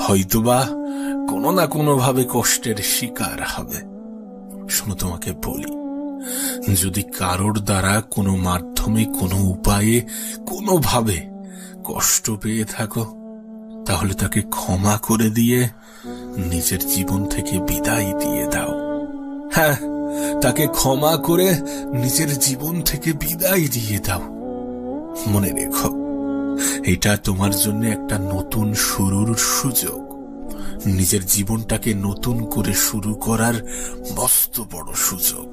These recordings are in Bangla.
হয়তোবা কোনো না কোনো ভাবে কষ্টের শিকার হবে। শোনো, তোমাকে বলি, যদি কারোর দ্বারা কোনো মাধ্যমে, কোনো উপায়ে, কোনোভাবে কষ্ট পেয়ে থাকো, তাহলে তাকে ক্ষমা করে দিয়ে নিজের জীবন থেকে বিদায় দিয়ে দাও। হ্যাঁ, তাকে ক্ষমা করে নিজের জীবন থেকে বিদায় দিয়ে দাও। মনে রেখো, এটা তোমার জন্য একটা নতুন শুরুর সুযোগ। নিজের জীবনটাকে নতুন করে শুরু করার মস্ত বড় সুযোগ।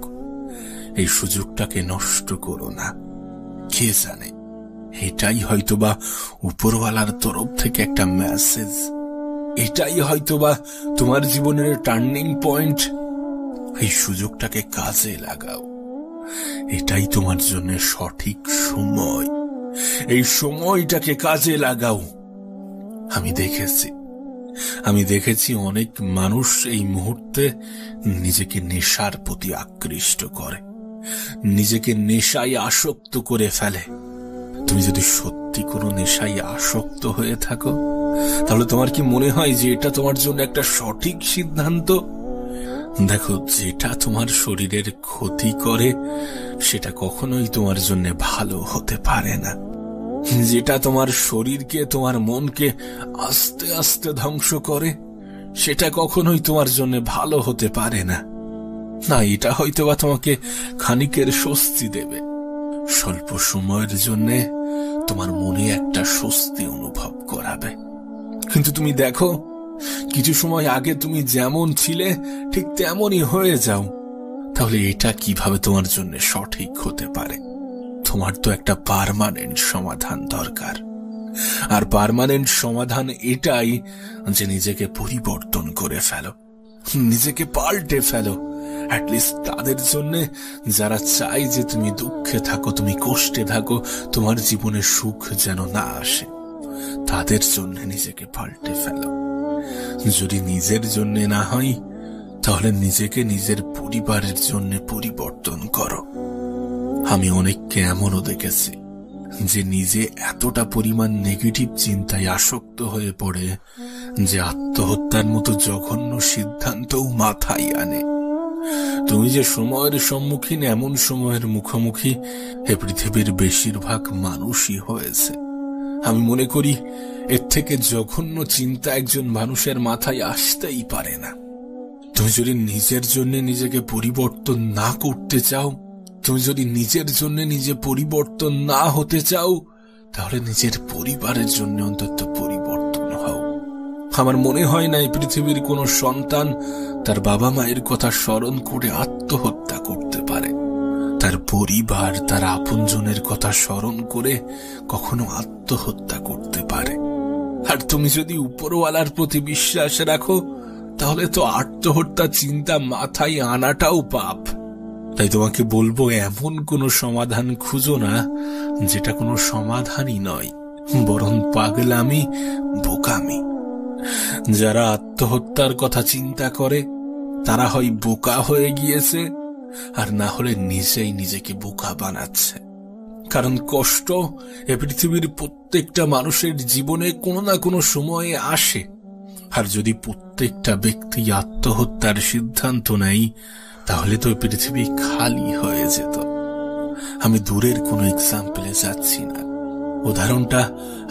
এই সুযোগটাকে নষ্ট করো না। কে জানে, এটাই হয়তোবা উপরওয়ালার তরফ থেকে একটা মেসেজ। এটাই হয়তোবা তোমার জীবনের টার্নিং পয়েন্ট। এই সুযোগটাকে কাজে লাগাও। এটাই তোমার জন্য সঠিক সময়। এই সময়টাকে কাজে লাগাও। আমি দেখেছি অনেক মানুষ এই মুহূর্তে নিজেকে নেশার প্রতি আকৃষ্ট করে, নিজেকে নেশায় আসক্ত করে ফেলে। তুমি যদি সত্যি কোনো নেশায় আসক্ত হয়ে থাকো, তাহলে তোমার কি মনে হয় যে এটা তোমার জন্য একটা সঠিক সিদ্ধান্ত? দেখো, যেটা তোমার শরীরের ক্ষতি করে সেটা কখনোই তোমার জন্য ভালো হতে পারে না। যেটা তোমার শরীরকে, তোমার মনকে আস্তে আস্তে ধ্বংস করে সেটা কখনোই তোমার জন্য ভালো হতে পারে না। না, এটা হয়তোবা তোমাকে খানিকের স্বস্তি দেবে, স্বল্প সময়ের জন্য তোমার মনে একটা স্বস্তি অনুভব করাবে। কিন্তু তুমি দেখো, কিছু সময় আগে তুমি যেমন ছিলে ঠিক তেমনই হয়ে যাও। তাহলে এটা কিভাবে তোমার জন্য সঠিক হতে পারে? তোমার তো একটা পার্মানেন্ট সমাধান দরকার। আর পার্মানেন্ট সমাধান এটাই যে নিজেকে পরিবর্তন করে ফেলো, নিজেকে পাল্টে ফেলো। অ্যাটলিস্ট তাদের জন্য যারা চাই যে তুমি দুঃখে থাকো, তুমি কষ্টে থাকো, তোমার জীবনে সুখ যেন না আসে, তাদের জন্য নিজেকে পাল্টে ফেলো। যদি নিজের জন্য না হয়, তাহলে নিজেকে নিজের পরিবারের জন্য পরিবর্তন করো। আমি অনেককে এমনও দেখেছি যে নিজে এতটা পরিমাণ নেগেটিভ চিন্তায় আসক্ত হয়ে পড়ে যে আত্মহত্যার মতো জঘন্য সিদ্ধান্তও মাথায় আনে। তুমি যে সময়ের সম্মুখীন, এমন সময়ের মুখোমুখি এ পৃথিবীর বেশিরভাগ মানুষই হয়েছে। আমি মনে করি এর থেকে জঘন্য চিন্তা একজন মানুষের মাথায় আসতেই পারে না। তুমি যদি নিজের জন্য নিজেকে পরিবর্তন না করতে চাও, তুমি যদি নিজের জন্য নিজে পরিবর্তন না হতে চাও, তাহলে নিজের পরিবারের জন্য অন্তত পরিবর্তন হও। আমার মনে হয় না এই পৃথিবীর কোনো সন্তান তার বাবা মায়ের কথা স্মরণ করে আত্মহত্যা করতে পারে। তার পরিবার, তার আপনজনের কথা স্মরণ করে কখনো আত্মহত্যা করতে পারে। আর তুমি যদি উপরওয়ালার প্রতি বিশ্বাস রাখো, তাহলে তো আত্মহত্যা চিন্তা মাথায় আনাটাও পাপ। তাই তোমাকে বলবো, এমন কোনো সমাধান খুঁজো না যেটা কোনো সমাধানই নয়, বরং পাগলামি, বোকামি। যারা আত্মহত্যার কথা চিন্তা করে তারা হয় বোকা হয়ে গিয়েছে, আর না হলে নিজেই নিজেকে বোকা বানাচ্ছে। কারণ কষ্ট এ পৃথিবীর প্রত্যেকটা মানুষের জীবনে কোনো না কোনো সময়ে আসে। আর যদি প্রত্যেকটা ব্যক্তি আত্মহত্যার সিদ্ধান্ত নেয়, তাহলে তো পৃথিবী খালি হয়ে যেত। আমি দূরের কোনো এক্সাম্পলে যাচ্ছি না, উদাহরণটা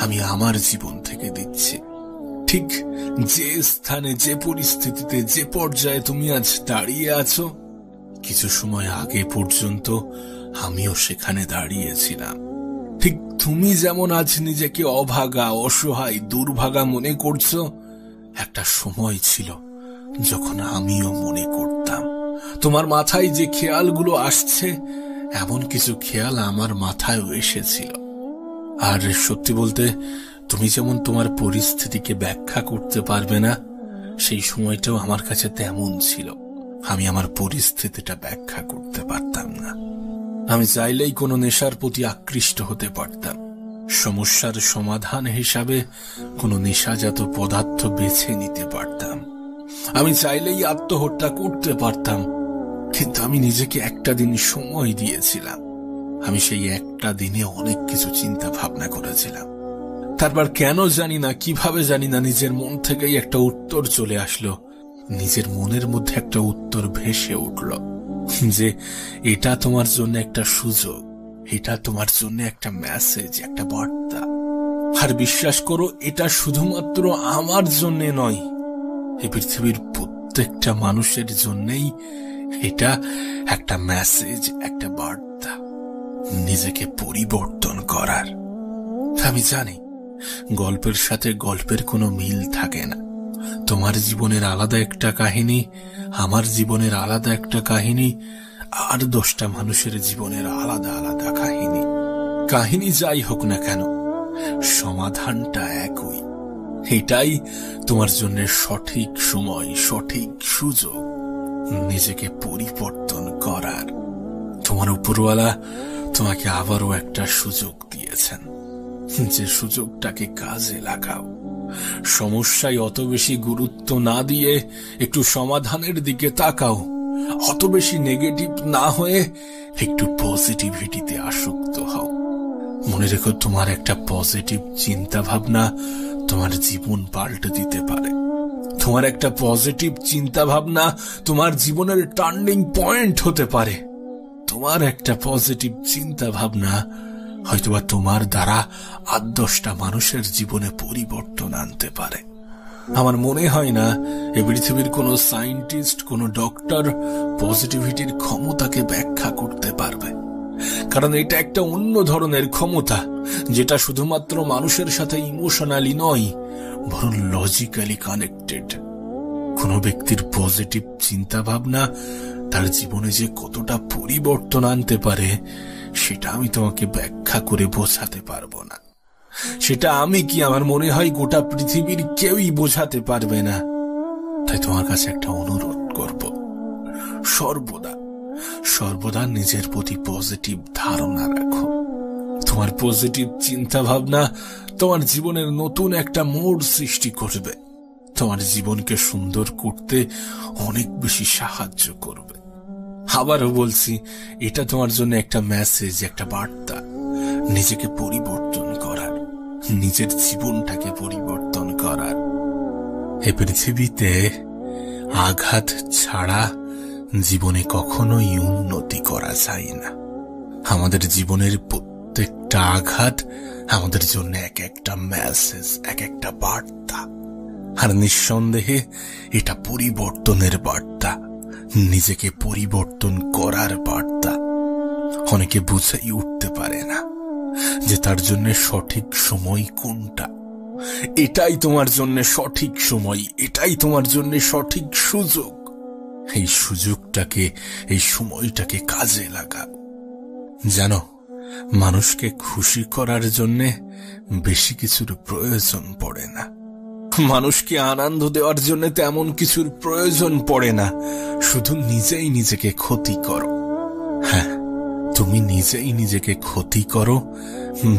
আমি আমার জীবন থেকে দিচ্ছি। ঠিক যে স্থানে, যে পরিস্থিতিতে, যে পর্যায়ে তুমি আজ দাঁড়িয়ে আছো, কিছু সময় আগে পর্যন্ত আমিও সেখানে দাঁড়িয়েছিলাম। ঠিক তুমি যেমন আজ নিজেকে অভাগা, অসহায়, দুর্ভাগা মনে করছো, একটা সময় ছিল যখন আমিও মনে করতাম। তোমার মাথায় যে খেয়ালগুলো আসছে, এমন কিছু খেয়াল আমার মাথায়ও এসেছিল। আর সত্যি বলতে, তুমি যেমন তোমার পরিস্থিতিকে ব্যাখ্যা করতে পারবে না, সেই সময়টাও আমার কাছে তেমন ছিল। আমি আমার পরিস্থিতিটা ব্যাখ্যা করতে পারতাম না। আমি চাইলেই কোনো নেশার প্রতি আকৃষ্ট হতে পারতাম। সমস্যার সমাধান হিসাবে কোনো নেশাজাত পদার্থ বেছে নিতে পারতাম। আমি চাইলেই আত্মহত্যা করতে পারতাম। কিন্তু আমি নিজেকে একটা দিন সময় দিয়েছিলাম। আমি সেই একটা দিনে অনেক কিছু চিন্তা ভাবনা করেছিলাম। তারপর কেন জানি না, কিভাবে জানি না, নিজের মন থেকেই একটা উত্তর চলে আসলো। নিজের মনের মধ্যে একটা উত্তর ভেসে উঠল যে এটা তোমার জন্য একটা সুযোগ, এটা তোমার জন্য একটা মেসেজ, একটা বার্তা। আর বিশ্বাস করো, এটা শুধুমাত্র আমার জন্য নয়, এই পৃথিবীর প্রত্যেকটা মানুষের জন্যই এটা একটা মেসেজ, একটা বার্তা নিজেকে পরিবর্তন করার। আমি জানি গল্পের সাথে গল্পের কোনো মিল থাকে না। তোমার জীবনের আলাদা একটা কাহিনী, আমার জীবনের আলাদা একটা কাহিনী, আর 10টা মানুষের জীবনের আলাদা আলাদা কাহিনী। কাহিনী যাই হোক না কেন, সমাধানটা একই। এটাই তোমার জন্য সঠিক সময়, সঠিক সুযোগ নিজেকে পরিবর্তন করার। তোমার উপরওয়ালা তোমাকে আবারও একটা সুযোগ দিয়েছেন, যে সুযোগটাকে কাজে লাগাও। সমস্যায় অত বেশি গুরুত্ব না দিয়ে একটু সমাধানের দিকে তাকাও। অত বেশি নেগেটিভ না হয়ে একটু পজিটিভিটিতে আসক্ত হও। মনে রেখো, তোমার একটা পজিটিভ চিন্তা ভাবনা তোমার জীবন পাল্টে দিতে পারে। তোমার একটা পজিটিভ চিন্তা ভাবনা তোমার জীবনের টার্নিং পয়েন্ট হতে পারে। তোমার একটা পজিটিভ চিন্তা ভাবনা হয়তোবা তোমার দ্বারা 8-10টা মানুষের জীবনে পরিবর্তন আনতে পারে। আমার মনে হয় না এই পৃথিবীর কোনো সায়েন্টিস্ট, কোনো ডক্টর পজিটিভিটির ক্ষমতাকে ব্যাখ্যা করতে পারবে, কারণ এটা একটা অন্য ধরনের ক্ষমতা, যেটা শুধুমাত্র মানুষের সাথে ইমোশনালি নয়, বরং লজিক্যালি কানেক্টেড। কোনো ব্যক্তির পজিটিভ চিন্তা ভাবনা তার জীবনে যে কতটা পরিবর্তন আনতে পারে, সেটা আমি তোমাকে ব্যাখ্যা করে বোঝাতে পারবো না। সেটা আমি কি, আমার মনে হয় গোটা পৃথিবীর কেউই বোঝাতে পারবে না। তাই তোমার কাছে একটা অনুরোধ করব, সর্বদা সর্বদা নিজের প্রতি পজিটিভ ধারণা রাখো। তোমার পজিটিভ চিন্তা ভাবনা তোমার জীবনের নতুন একটা মোড় সৃষ্টি করবে, তোমার জীবনকে সুন্দর করতে অনেক বেশি সাহায্য করবে। আবারও বলছি, এটা তোমার জন্য একটা মেসেজ, একটা বার্তা নিজেকে পরিবর্তন করার, নিজের জীবনটাকে পরিবর্তন করার। এই পৃথিবীতে আঘাত ছাড়া জীবনে কখনোই উন্নতি করা যায় না। আমাদের জীবনের প্রত্যেকটা আঘাত আমাদের জন্য এক একটা মেসেজ, এক একটা বার্তা। আর নিঃসন্দেহে এটা পরিবর্তনের বার্তা, নিজেকে পরিবর্তন করার বার্তা। অনেকে বুঝেই উঠতে পারে না যে তার জন্য সঠিক সময় কোনটা। এটাই তোমার জন্য সঠিক সময়, এটাই তোমার জন্য সঠিক সুযোগ। এই সুযোগটাকে, এই সময়টাকে কাজে লাগাও। জানো, মানুষকে খুশি করার জন্য বেশি কিছুর প্রয়োজন পড়ে না। মানুষকে আনন্দ দেওয়ার জন্য তেমন কিছুর প্রয়োজন পড়ে না। শুধু নিজেই নিজেকে ক্ষতি করো। হ্যাঁ, তুমি নিজেই নিজেকে ক্ষতি করো,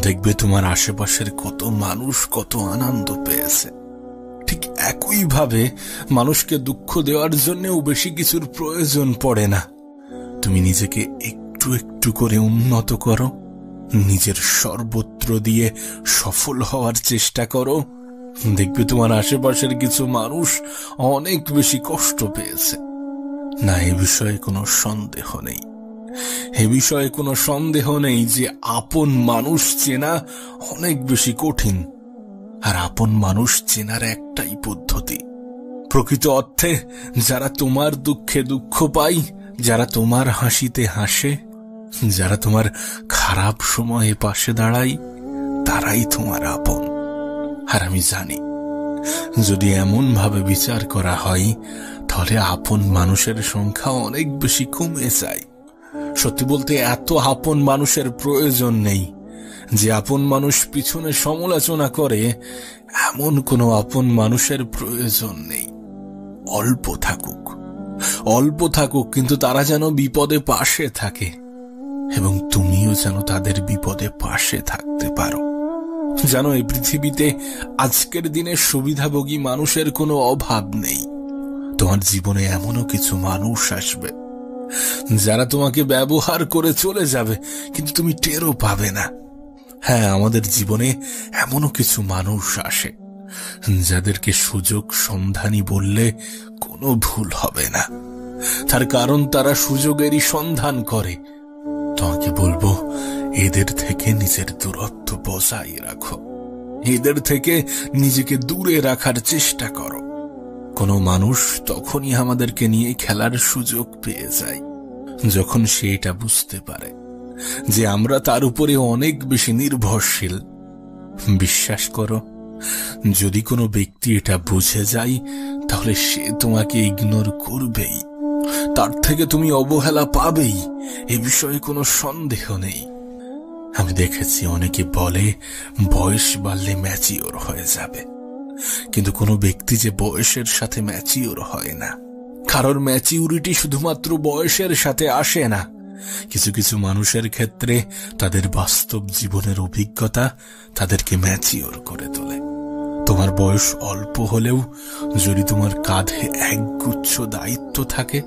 দেখবে তোমার আশেপাশের কত মানুষ কত আনন্দ পেয়েছে। ঠিক একইভাবে মানুষকে দুঃখ দেওয়ার জন্যও বেশি কিছুর প্রয়োজন পড়ে না। তুমি নিজেকে একটু একটু করে উন্নত করো, নিজের সর্বত্র দিয়ে সফল হওয়ার চেষ্টা করো, দেখবে তোমার আশেপাশের কিছু মানুষ অনেক বেশি কষ্ট পেয়েছে। না, এ বিষয়ে কোনো সন্দেহ নেই, এ বিষয়ে কোনো সন্দেহ নেই যে আপন মানুষ চেনা অনেক বেশি কঠিন। আর আপন মানুষ চেনার একটাই পদ্ধতি, প্রকৃত অর্থে যারা তোমার দুঃখে দুঃখ পায়, যারা তোমার হাসিতে হাসে, যারা তোমার খারাপ সময়ে পাশে দাঁড়ায়, তারাই তোমার আপন। আর আমি জানি, যদি এমন ভাবে বিচার করা হয়, তাহলে আপন মানুষের সংখ্যা অনেক বেশি কমে যায়। সত্যি বলতে, এত আপন মানুষের প্রয়োজন নেই। যে আপন মানুষ পিছনে সমালোচনা করে, এমন কোনো আপন মানুষের প্রয়োজন নেই। অল্প থাকুক, অল্প থাকুক, কিন্তু তারা যেন বিপদে পাশে থাকে, এবং তুমিও যেন তাদের বিপদে পাশে থাকতে পারো। জানো, এই পৃথিবীতে আজকের দিনে সুবিধাভোগী মানুষের কোনো অভাব নেই। তোমার জীবনে এমনও কিছু মানুষ আসবে যারা তোমাকে ব্যবহার করে চলে যাবে, কিন্তু তুমি টেরও পাবে না। হ্যাঁ, আমাদের জীবনে এমনও কিছু মানুষ আসে যাদেরকে সুযোগ সন্ধানী বললে কোনো ভুল হবে না। তার কারণ তারা সুযোগেরই সন্ধান করে। তোমাকে বলবো, এদের থেকে নিজের দূরত্ব বজায় রাখো, এদের থেকে নিজেকে দূরে রাখার চেষ্টা করো। কোনো মানুষ তখনই আমাদেরকে নিয়ে খেলার সুযোগ পেয়ে যায় যখন সে এটা বুঝতে পারে যে আমরা তার উপরে অনেক বেশি নির্ভরশীল। বিশ্বাস করো, যদি কোনো ব্যক্তি এটা বুঝে যায় তাহলে সে তোমাকে ইগনোর করবেই, তার থেকে তুমি অবহেলা পাবেই, এ বিষয়ে কোনো সন্দেহ নেই। আমি দেখেছি অনেকে বলে বয়স বাড়লে ম্যাচিওর হয়ে যাবে, কিন্তু কোনো ব্যক্তি যে বয়সের সাথে ম্যাচিওর হয় না। কারোর ম্যাচিউরিটি শুধুমাত্র বয়সের সাথে আসে না। কিছু কিছু মানুষের ক্ষেত্রে তাদের বাস্তব জীবনের অভিজ্ঞতা তাদেরকে ম্যাচিওর করে তোলে। তোমার বয়স অল্প হলেও যদি তোমার কাঁধে একগুচ্ছ দায়িত্ব থাকে,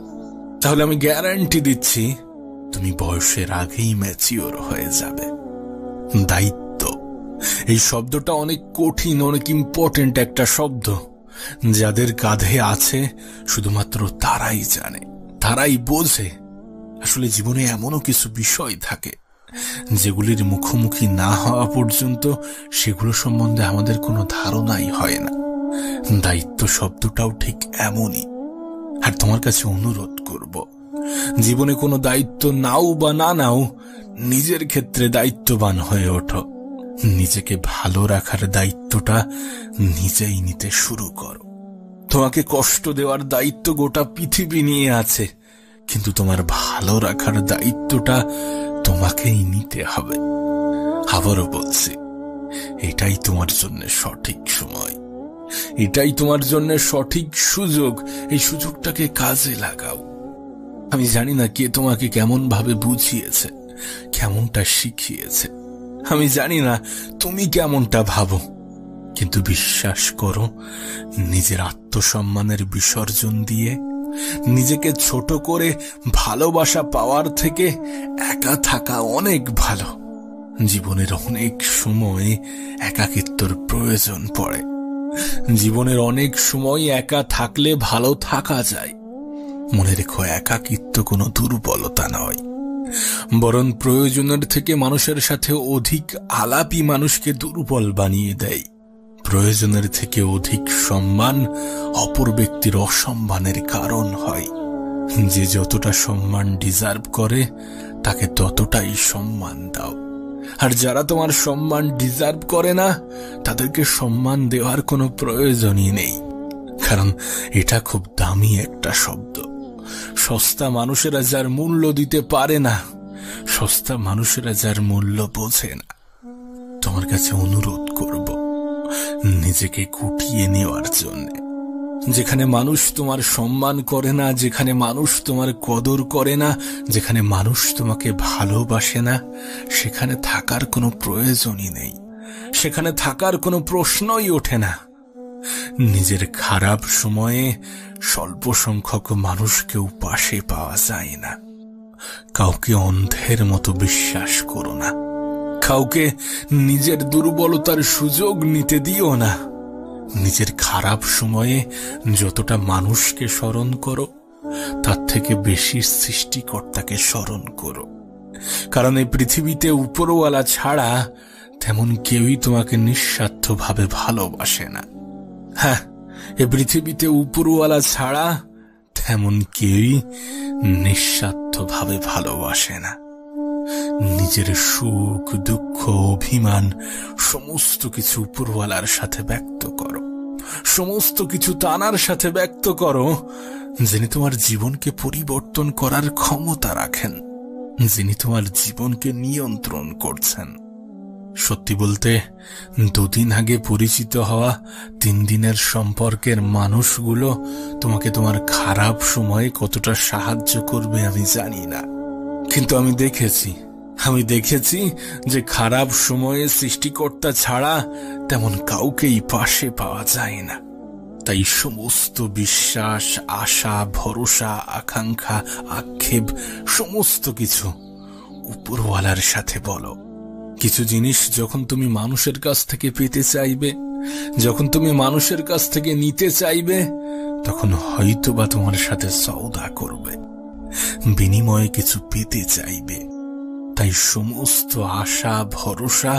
তাহলে আমি গ্যারান্টি দিচ্ছি তুমি বয়সের আগেই ম্যাচিওর হয়ে যাবে। দায়িত্ব, এই শব্দটা অনেক কঠিন, অনেক ইম্পর্টেন্ট একটা শব্দ। যাদের কাঁধে আছে শুধুমাত্র তারাই জানে, তারাই বোঝে। আসলে জীবনে এমনও কিছু বিষয় থাকে যেগুলির মুখোমুখি না হওয়া পর্যন্ত সেগুলো সম্বন্ধে আমাদের কোনো ধারণাই হয় না। দায়িত্ব শব্দটাও ঠিক এমনই। আর তোমার কাছে অনুরোধ করব, জীবনে কোনো দায়িত্ব নাও বা না নাও, নিজের ক্ষেত্রে দায়িত্ববান হয়ে ওঠো। নিজেকে ভালো রাখার দায়িত্বটা নিজেই নিতে শুরু করো। তোমাকে কষ্ট দেওয়ার দায়িত্ব গোটা পৃথিবী নিয়ে আছে, কিন্তু তোমার ভালো রাখার দায়িত্বটা তোমাকেই নিতে হবে। আবারও বলছি, এটাই তোমার জন্য সঠিক সময়, এটাই তোমার জন্য সঠিক সুযোগ। এই সুযোগটাকে কাজে লাগাও। আমি জানি না কে তোমাকে কেমন ভাবে বুঝিয়েছে, কেমনটা শিখিয়েছে। আমি জানি না তুমি কেমনটা ভাবো, কিন্তু বিশ্বাস করো, নিজের আত্মসম্মানের বিসর্জন দিয়ে নিজেকে ছোট করে ভালোবাসা পাওয়ার থেকে একা থাকা অনেক ভালো। জীবনের অনেক সময় একাকিত্বর প্রয়োজন পড়ে। জীবনের অনেক সময় একা থাকলে ভালো থাকা যায়। মনে রেখো, একাকিত্ব কোনো দুর্বলতা নয়, বরং প্রয়োজনের থেকে মানুষের সাথে অধিক আলাপই মানুষকে দুর্বল বানিয়ে দেয়। প্রয়োজনের থেকে অধিক সম্মান অপর ব্যক্তির অসম্মানের কারণ হয়। যে যতটা সম্মান ডিজার্ভ করে তাকে ততটাই সম্মান দাও, আর যারা তোমার সম্মান ডিজার্ভ করে না তাদেরকে সম্মান দেওয়ার কোনো প্রয়োজনই নেই। কারণ এটা খুব দামি একটা শব্দ। সস্তা মানুষেরা যার মূল্য দিতে পারে না, সস্তা মানুষেরা যার মূল্য বোঝে না। তোমার কাছে অনুরোধ করব, নিজেকে গুটিয়ে নেওয়ার জন্য। যেখানে মানুষ তোমার সম্মান করে না, যেখানে মানুষ তোমার কদর করে না, যেখানে মানুষ তোমাকে ভালোবাসে না, সেখানে থাকার কোনো প্রয়োজনই নেই, সেখানে থাকার কোনো প্রশ্নই ওঠে না। নিজের খারাপ সময়ে স্বল্প সংখ্যক মানুষকেও পাশে পাওয়া যায় না। কাউকে অন্ধের মতো বিশ্বাস করো না, কাউকে নিজের দুর্বলতার সুযোগ নিতে দিও না। নিজের খারাপ সময়ে যতটা মানুষকে স্মরণ করো, তার থেকে বেশি সৃষ্টিকর্তাকে স্মরণ করো। কারণ এই পৃথিবীতে উপরওয়ালা ছাড়া তেমন কেউই তোমাকে নিঃস্বার্থভাবে ভালোবাসে না। হ্যাঁ, এ পৃথিবীতে উপরওয়ালা ছাড়া তেমন কেউই নিঃস্বার্থভাবে ভালোবাসে না। নিজের সুখ, দুঃখ, অভিমান সমস্ত কিছু উপরওয়ালার সাথে ব্যক্ত করো, সমস্ত কিছু তানার সাথে ব্যক্ত করো, যিনি তোমার জীবনকে পরিবর্তন করার ক্ষমতা রাখেন, যিনি তোমার জীবনকে নিয়ন্ত্রণ করছেন। সত্যি বলতে, 2 দিন আগে পরিচিত হওয়া 3 দিনের সম্পর্কের মানুষগুলো তোমাকে তোমার খারাপ সময়ে কতটা সাহায্য করবে আমি জানি না, কিন্তু আমি দেখেছি যে খারাপ সময়ে সৃষ্টিকর্তা ছাড়া তেমন কাউকেই পাশে পাওয়া যায় না। তাই সমস্ত বিশ্বাস, আশা, ভরসা, আকাঙ্ক্ষা, আক্ষেপ সমস্ত কিছু উপরওয়ালার সাথে বলো। কিছু জিনিস যখন তুমি মানুষের কাছ থেকে পেতে চাইবে, যখন তুমি মানুষের কাছ থেকে নিতে চাইবে, তখন হয়তোবা তোমার সাথে সওদা করবে, বিনিময়ে কিছু পেতে চাইবে। তাই সমস্ত আশা ভরসা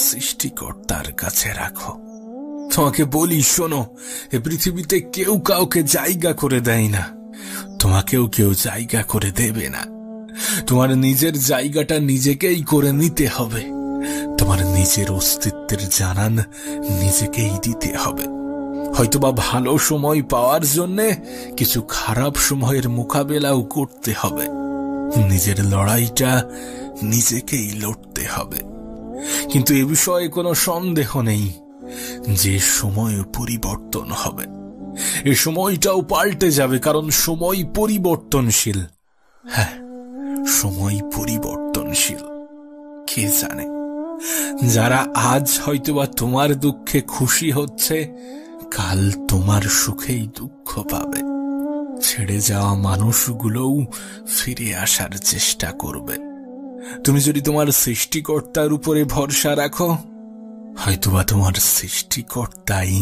সৃষ্টিকর্তার কাছে রাখো। তোমাকে বলি, শোনো, এ পৃথিবীতে কেউ কাউকে জায়গা করে দেয় না, তোমাকেও কেউ জায়গা করে দেবে না। তোমার নিজের জায়গাটা নিজেকেই করে নিতে হবে। তোমার নিজের অস্তিত্বের জানান নিজেকেই দিতে হবে। হয়তোবা ভালো সময় পাওয়ার জন্য কিছু খারাপ সময়ের মোকাবেলাও করতে হবে। নিজের লড়াইটা নিজেকেই লড়তে হবে। কিন্তু এ বিষয়ে কোনো সন্দেহ নেই যে সময় পরিবর্তন হবে, এ সময়টাও পাল্টে যাবে, কারণ সময় পরিবর্তনশীল। হ্যাঁ, সময় পরিবর্তনশীল। কে জানে, যারা আজ হয়তোবা তোমার দুঃখে খুশি হচ্ছে, কাল তোমার সুখেই দুঃখ পাবে। ছেড়ে যাওয়া মানুষগুলোও ফিরে আসার চেষ্টা করবে। তুমি যদি তোমার সৃষ্টিকর্তার উপরে ভরসা রাখো, হয়তোবা তোমার সৃষ্টিকর্তাই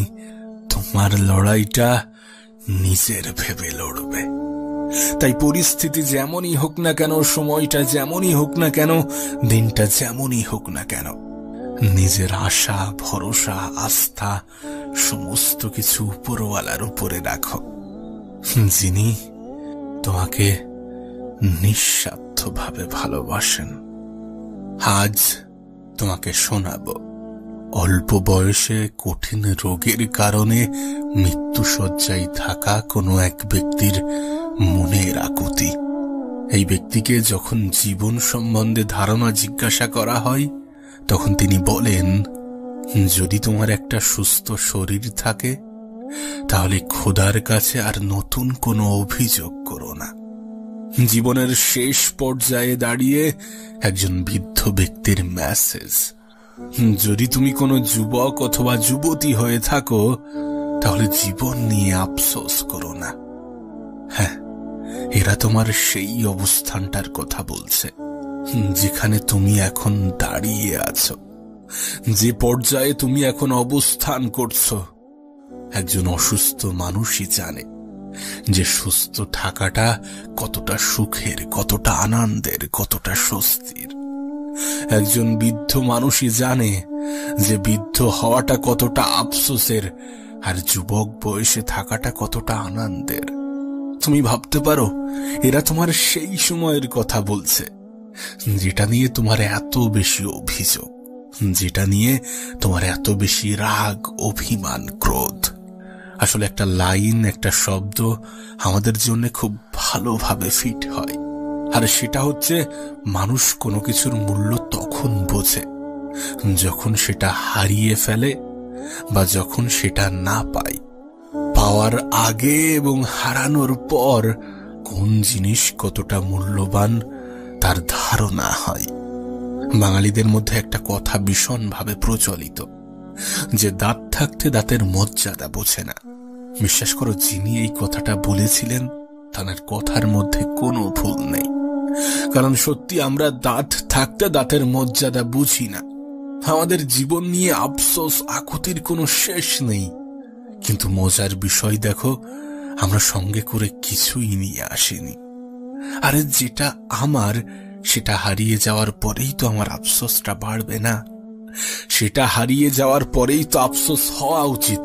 তোমার লড়াইটা নিজের ভেবে লড়বে। তাই পরিস্থিতি যেমনই হোক না কেন, সময়টা যেমনই হোক না কেন, দিনটা যেমনই হোক না কেন, নিজের আশা ভরসা আস্থা সমস্ত কিছু উপরওয়ালার উপরে রাখো, যিনি তোমাকে নিঃস্বার্থভাবে ভালোবাসেন। আজ তোমাকে শোনাবো অল্প বয়সে কঠিন রোগের কারণে মৃত্যুশয্যায় থাকা কোনো এক ব্যক্তির মনের আকুতি। এই ব্যক্তিকে যখন জীবন সম্বন্ধে ধারণা জিজ্ঞাসা করা হয়, তখন তিনি বলেন, যদি তোমার একটা সুস্থ শরীর থাকে, তাহলে খোদার কাছে আর নতুন কোনো অভিযোগ করো না। জীবনের শেষ পর্যায়ে দাঁড়িয়ে একজন বৃদ্ধ ব্যক্তির মেসেজ। যদি তুমি কোনো যুবক অথবা যুবতী হয়ে থাকো, তাহলে জীবন নিয়ে আফসোস করো না। হ্যাঁ, এরা তোমার সেই অবস্থানটার কথা বলছে যেখানে তুমি এখন দাঁড়িয়ে আছো, যে পর্যায়ে তুমি এখন অবস্থান করছো। একজন অসুস্থ মানুষই জানে যে সুস্থ থাকাটা কতটা সুখের, কতটা আনন্দের, কতটা স্বস্তির। একজন বৃদ্ধ মানুষই জানে যে বৃদ্ধ হওয়াটা কতটা আফসোসের, আর যুবক বয়সে থাকাটা কতটা আনন্দের। তুমি ভাবতে পারো, এরা তোমার সেই সময়ের কথা বলছে যেটা নিয়ে তোমার এত বেশি অভিযোগ, যেটা নিয়ে তোমার এত বেশি রাগ, অভিমান, ক্রোধ। আসলে একটা লাইন, একটা শব্দ আমাদের জন্য খুব ভালোভাবে ফিট হয়, আর সেটা হচ্ছে, মানুষ কোনো কিছুর মূল্য তখন বোঝে যখন সেটা হারিয়ে ফেলে বা যখন সেটা না পায়। পাওয়ার আগে এবং হারানোর পর কোন জিনিস কতটা মূল্যবান তার ধারণা হয়। বাঙালিদের মধ্যে একটা কথা ভীষণভাবে প্রচলিত, যে দাঁত থাকতে দাঁতের মর্যাদা বোঝে না। বিশ্বাস করো, যিনি এই কথাটা বলেছিলেন তার কথার মধ্যে কোনো ভুল নেই। কারণ সত্যি আমরা দাঁত থাকতে দাঁতের মর্যাদা বুঝি না। আমাদের জীবন নিয়ে আফসোস আকুতির কোনো শেষ নেই। কিন্তু মজার বিষয় দেখো, আমরা সঙ্গে করে কিছুই নিয়ে আসিনি। আরে যেটা আমার, সেটা হারিয়ে যাওয়ার পরেই তো আমার আফসোসটা বাড়বে না? সেটা হারিয়ে যাওয়ার পরেই তো আফসোস হওয়া উচিত।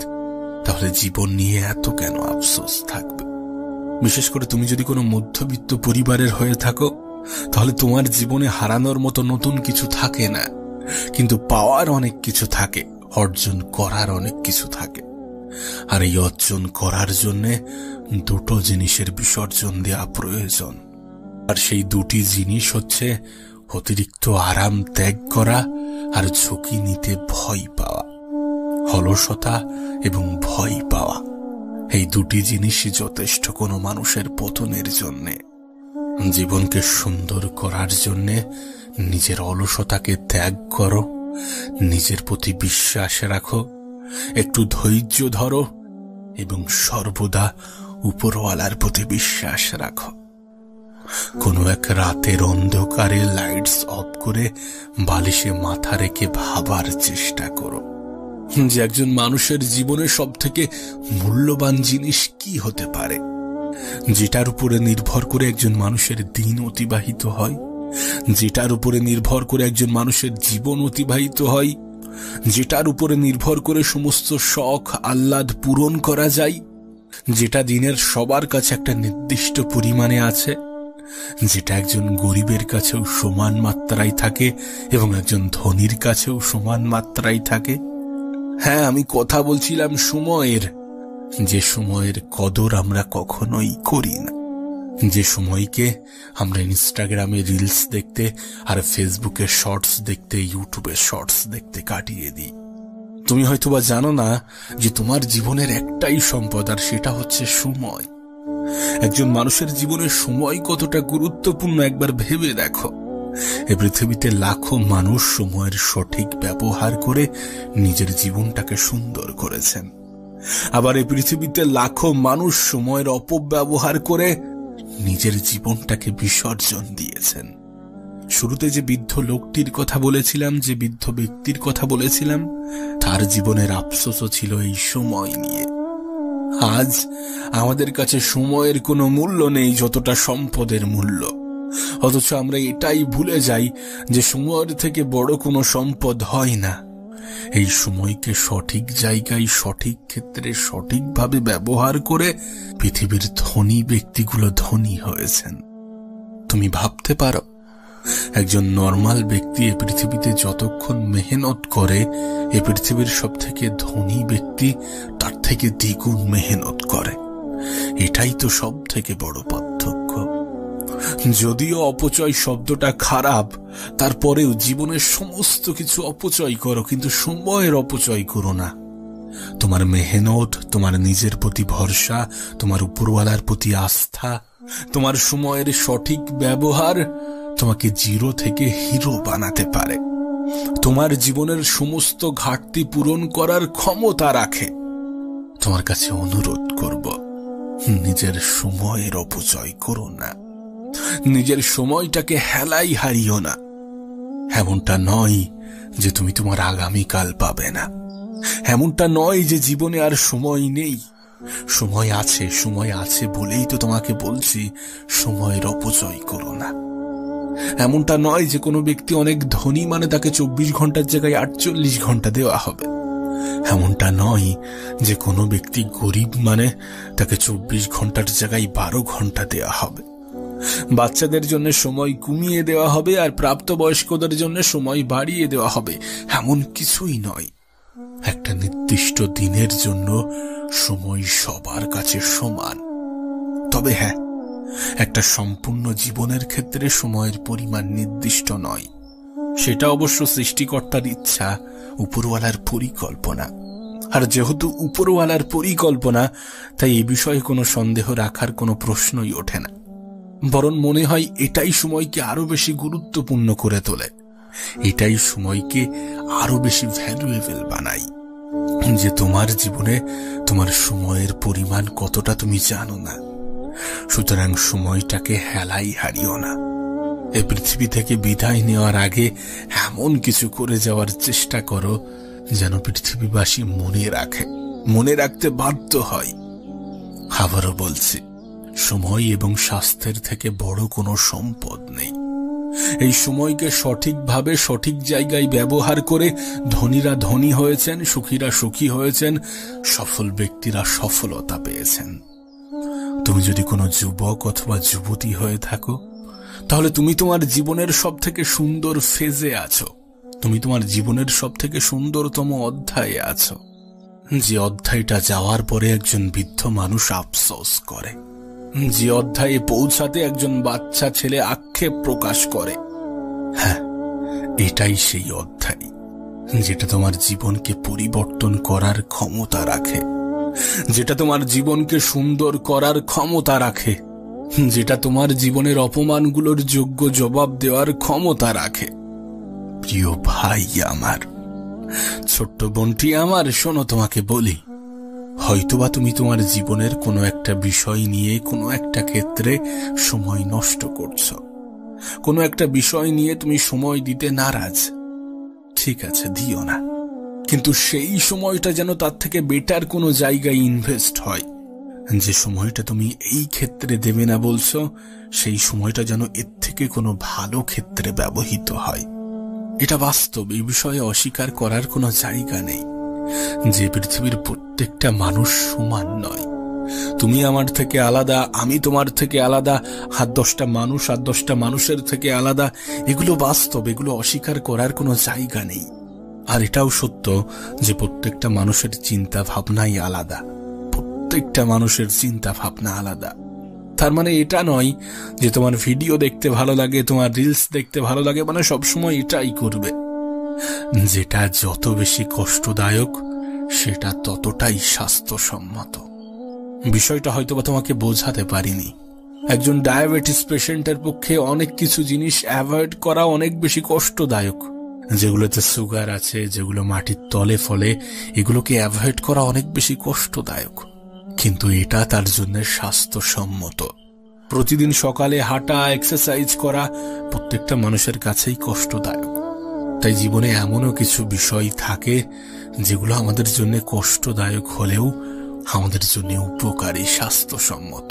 তাহলে জীবন নিয়ে এত কেন আফসোস থাকবে? বিশেষ করে তুমি যদি কোনো মধ্যবিত্ত পরিবারের হয়ে থাকো, তাহলে তোমার জীবনে হারানোর মতো নতুন কিছু থাকে না, কিন্তু পাওয়ার অনেক কিছু থাকে, অর্জন করার অনেক কিছু থাকে। আর এই অর্জন করার জন্যে দুটো জিনিসের বিসর্জন দেওয়া প্রয়োজন। আর সেই দুটি জিনিস হচ্ছে অতিরিক্ত আরাম ত্যাগ করা আর ঝুঁকি নিতে ভয় পাওয়া। অলসতা এবং ভয় পাওয়া, এই দুটি জিনিসই যথেষ্ট কোনো মানুষের পতনের জন্যে। জীবনকে সুন্দর করার জন্যে নিজের অলসতাকে ত্যাগ করো, নিজের প্রতি বিশ্বাস রাখো, একটু ধৈর্য ধরো এবং সর্বদা উপরওয়ালার প্রতি বিশ্বাস রাখো। কোনো এক রাতের অন্ধকারে লাইটস অফ করে বালিশে মাথা রেখে ভাবার চেষ্টা করো যে একজন মানুষের জীবনে সব থেকে মূল্যবান জিনিস কি হতে পারে, যেটার উপরে নির্ভর করে একজন মানুষের দিন অতিবাহিত হয়, যেটার উপরে নির্ভর করে একজন মানুষের জীবন অতিবাহিত হয়, যেটার উপরে নির্ভর করে সমস্ত শখ আহ্লাদ পূরণ করা যায়, যেটা দিনের সবার কাছে একটা নির্দিষ্ট পরিমাণে আছে, যেটা একজন গরিবের কাছেও সমান মাত্রায় থাকে এবং একজন ধনীর কাছেও সমান মাত্রায় থাকে। হ্যাঁ, আমি কথা বলছিলাম সময়ের, যে সময়ের কদর আমরা কখনোই করি না, যে সময়কে আমরা ইনস্টাগ্রামে রিলস দেখতে আর ফেসবুকে শর্টস দেখতে, ইউটিউবে শর্টস দেখতে কাটিয়ে দিই। তুমি হয়তোবা জানো না যে তোমার জীবনের একটাই সম্পদ, আর সেটা হচ্ছে সময়। একজন মানুষের জীবনে সময় কতটা গুরুত্বপূর্ণ একবার ভেবে দেখো। এই পৃথিবীতে লাখো মানুষ সময়ের সঠিক ব্যবহার করে নিজের জীবনটাকে সুন্দর করেছেন, আবার এই পৃথিবীতে লাখো মানুষ সময়ের অপব্যবহার করে নিজের জীবনটাকে বিসর্জন দিয়েছেন। শুরুতে যে বৃদ্ধ লোকটির কথা বলেছিলাম, যে বৃদ্ধ ব্যক্তির কথা বলেছিলাম, তার জীবনের আফসোসও ছিল এই সময় নিয়ে। আজ আমাদের কাছে সময়ের কোনো মূল্য নেই যতটা সম্পদের মূল্য, অথচ আমরা এটাই ভুলে যাই যে সময়ের থেকে বড় কোনো সম্পদ হয় না। এই সময়কে সঠিক জায়গায় সঠিক ক্ষেত্রে সঠিকভাবে ব্যবহার করে পৃথিবীর ধনী ব্যক্তিগুলো ধনী হয়েছেন। তুমি ভাবতে পারো, একজন নরমাল ব্যক্তি এ পৃথিবীতে যতক্ষণ মেহনত করে, এ পৃথিবীর সব থেকে ধনী ব্যক্তি তার থেকে দ্বিগুণ মেহনত করে। এটাই তো সব থেকে বড় পার্থক্য। যদিও অপচয় শব্দটা খারাপ, তারপরেও জীবনের সমস্ত কিছু অপচয় করো, কিন্তু সময়ের অপচয় করো না। তোমার মেহনত, তোমার নিজের প্রতি ভরসা, তোমার উপরওয়ালার প্রতি আস্থা, তোমার সময়ের সঠিক ব্যবহার তোমাকে জিরো থেকে হিরো বানাতে পারে, তোমার জীবনের সমস্ত ঘাটতি পূরণ করার ক্ষমতা রাখে। তোমার কাছে অনুরোধ করব, নিজের সময়ের অপচয় করো না, নিজের সময়টাকে হেলাই হারিও না। এমনটা নয় যে তুমি তোমার আগামীকাল পাবে না, এমনটা নয় যে জীবনে আর সময় নেই। সময় আছে, সময় আছে বলেই তো তোমাকে বলছি সময়ের অপচয় করো না। এমনটা নয় যে কোনো ব্যক্তি অনেক ধনী মানে তাকে 24 ঘন্টার জায়গায় 48 ঘন্টা দেওয়া হবে। এমনটা নয় যে কোনো ব্যক্তি গরিব মানে তাকে 24 ঘন্টার জায়গায় 12 ঘন্টা দেওয়া হবে। বাচ্চাদের জন্য সময় কমিয়ে দেওয়া হবে আর প্রাপ্তবয়স্কদের জন্য সময় বাড়িয়ে দেওয়া হবে, এমন কিছুই নয়। একটা নির্দিষ্ট দিনের জন্য সময় সবার কাছে সমান। তবে হ্যাঁ, একটা সম্পূর্ণ জীবনের ক্ষেত্রে সময়ের পরিমাণ নির্দিষ্ট নয়। সেটা অবশ্য সৃষ্টিকর্তার ইচ্ছা, উপরওয়ালার পরিকল্পনা। আর যেহেতু উপরওয়ালার পরিকল্পনা, তাই এই বিষয়ে কোনো সন্দেহ রাখার কোনো প্রশ্নই ওঠে না। বরং মনে হয় এটাই সময়কে আরো বেশি গুরুত্বপূর্ণ করে তোলে, এটাই সময়কে আরো বেশি ভ্যালুয়েবল বানায়। যে তোমার জীবনে তোমার সময়ের পরিমাণ কতটা তুমি জানো না, সুতরাং সময়টাকে হেলাই হারিও না। এই পৃথিবী থেকে বিদায় নেওয়ার আগে এমন কিছু করে যাওয়ার চেষ্টা করো যেন পৃথিবীবাসী মনে রাখে, মনে রাখতে বাধ্য হয়। আবারও বলছি, সময় এবং স্বাস্থ্যের থেকে বড় কোনো সম্পদ নেই। এই সময়কে সঠিকভাবে সঠিক জায়গায় ব্যবহার করে ধনীরা ধনী হয়েছেন, সুখীরা সুখী হয়েছেন, সফল ব্যক্তিরা সফলতা পেয়েছেন। তুমি যদি কোনো যুবক অথবা যুবতী হয়ে থাকো, তাহলে তুমি তোমার জীবনের সব থেকে সুন্দর ফেজে আছো, তুমি তোমার জীবনের সব থেকে সুন্দরতম অধ্যায়ে আছো, যে অধ্যায়টা যাওয়ার পরে একজন বৃদ্ধ মানুষ আফসোস করে, যে অধ্যায়ে পৌঁছাতে একজন বাচ্চা ছেলে আক্ষেপ প্রকাশ করে। হ্যাঁ, এটাই সেই অধ্যায় যেটা তোমার জীবনকে পরিবর্তন করার ক্ষমতা রাখে, যেটা তোমার জীবনকে সুন্দর করার ক্ষমতা রাখে, যেটা তোমার জীবনের অপমানগুলোর যোগ্য জবাব দেওয়ার ক্ষমতা রাখে। প্রিয় ভাই আমার, ছোট্ট বোনটি আমার, শোনো তোমাকে বলি, হয়তোবা তুমি তোমার জীবনের কোনো একটা বিষয় নিয়ে কোনো একটা ক্ষেত্রে সময় নষ্ট করছো, কোনো একটা বিষয় নিয়ে তুমি সময় দিতে নারাজ। ঠিক আছে, দিও না, কিন্তু সেই সময়টা যেন তার থেকে বেটার কোনো জায়গায় ইনভেস্ট হয়। যে সময়টা তুমি এই ক্ষেত্রে দেবে না বলছো, সেই সময়টা যেন এর থেকে কোনো ভালো ক্ষেত্রে ব্যবহৃত হয়। এটা বাস্তব, এই বিষয়ে অস্বীকার করার কোনো জায়গা নেই। যে পৃথিবীর প্রত্যেকটা মানুষ সমান নয়। তুমি আমার থেকে আলাদা, আমি তোমার থেকে আলাদা, আর 10টা মানুষ আর 10টা মানুষের থেকে আলাদা। এগুলো বাস্তব, এগুলো অস্বীকার করার কোনো জায়গা নেই। আর এটাও সত্য যে প্রত্যেকটা মানুষের চিন্তা ভাবনাই আলাদা, প্রত্যেকটা মানুষের চিন্তা ভাবনা আলাদা। তার মানে এটা নয় যে তোমার ভিডিও দেখতে ভালো লাগে, তোমার রিলস দেখতে ভালো লাগে মানে সবসময় এটাই করবে। যেটা যত বেশি কষ্টদায়ক সেটা ততটাই স্বাস্থ্যসম্মত। বিষয়টা হয়তোবা তোমাকে বোঝাতে পারিনি। একজন ডায়াবেটিস পেশেন্টের পক্ষে অনেক কিছু জিনিস অ্যাভয়েড করা অনেক বেশি কষ্টদায়ক। যেগুলোতে সুগার আছে, যেগুলো মাটির তলে ফলে, এগুলোকে অ্যাভয়েড করা অনেক বেশি কষ্টদায়ক, কিন্তু এটা তার জন্য স্বাস্থ্যসম্মত। প্রতিদিন সকালে হাঁটা, এক্সারসাইজ করা প্রত্যেকটা মানুষের কাছেই কষ্টদায়ক। তাই জীবনে এমনও কিছু বিষয় থাকে যেগুলো আমাদের জন্য কষ্টদায়ক হলেও আমাদের জন্য উপকারী, স্বাস্থ্যসম্মত।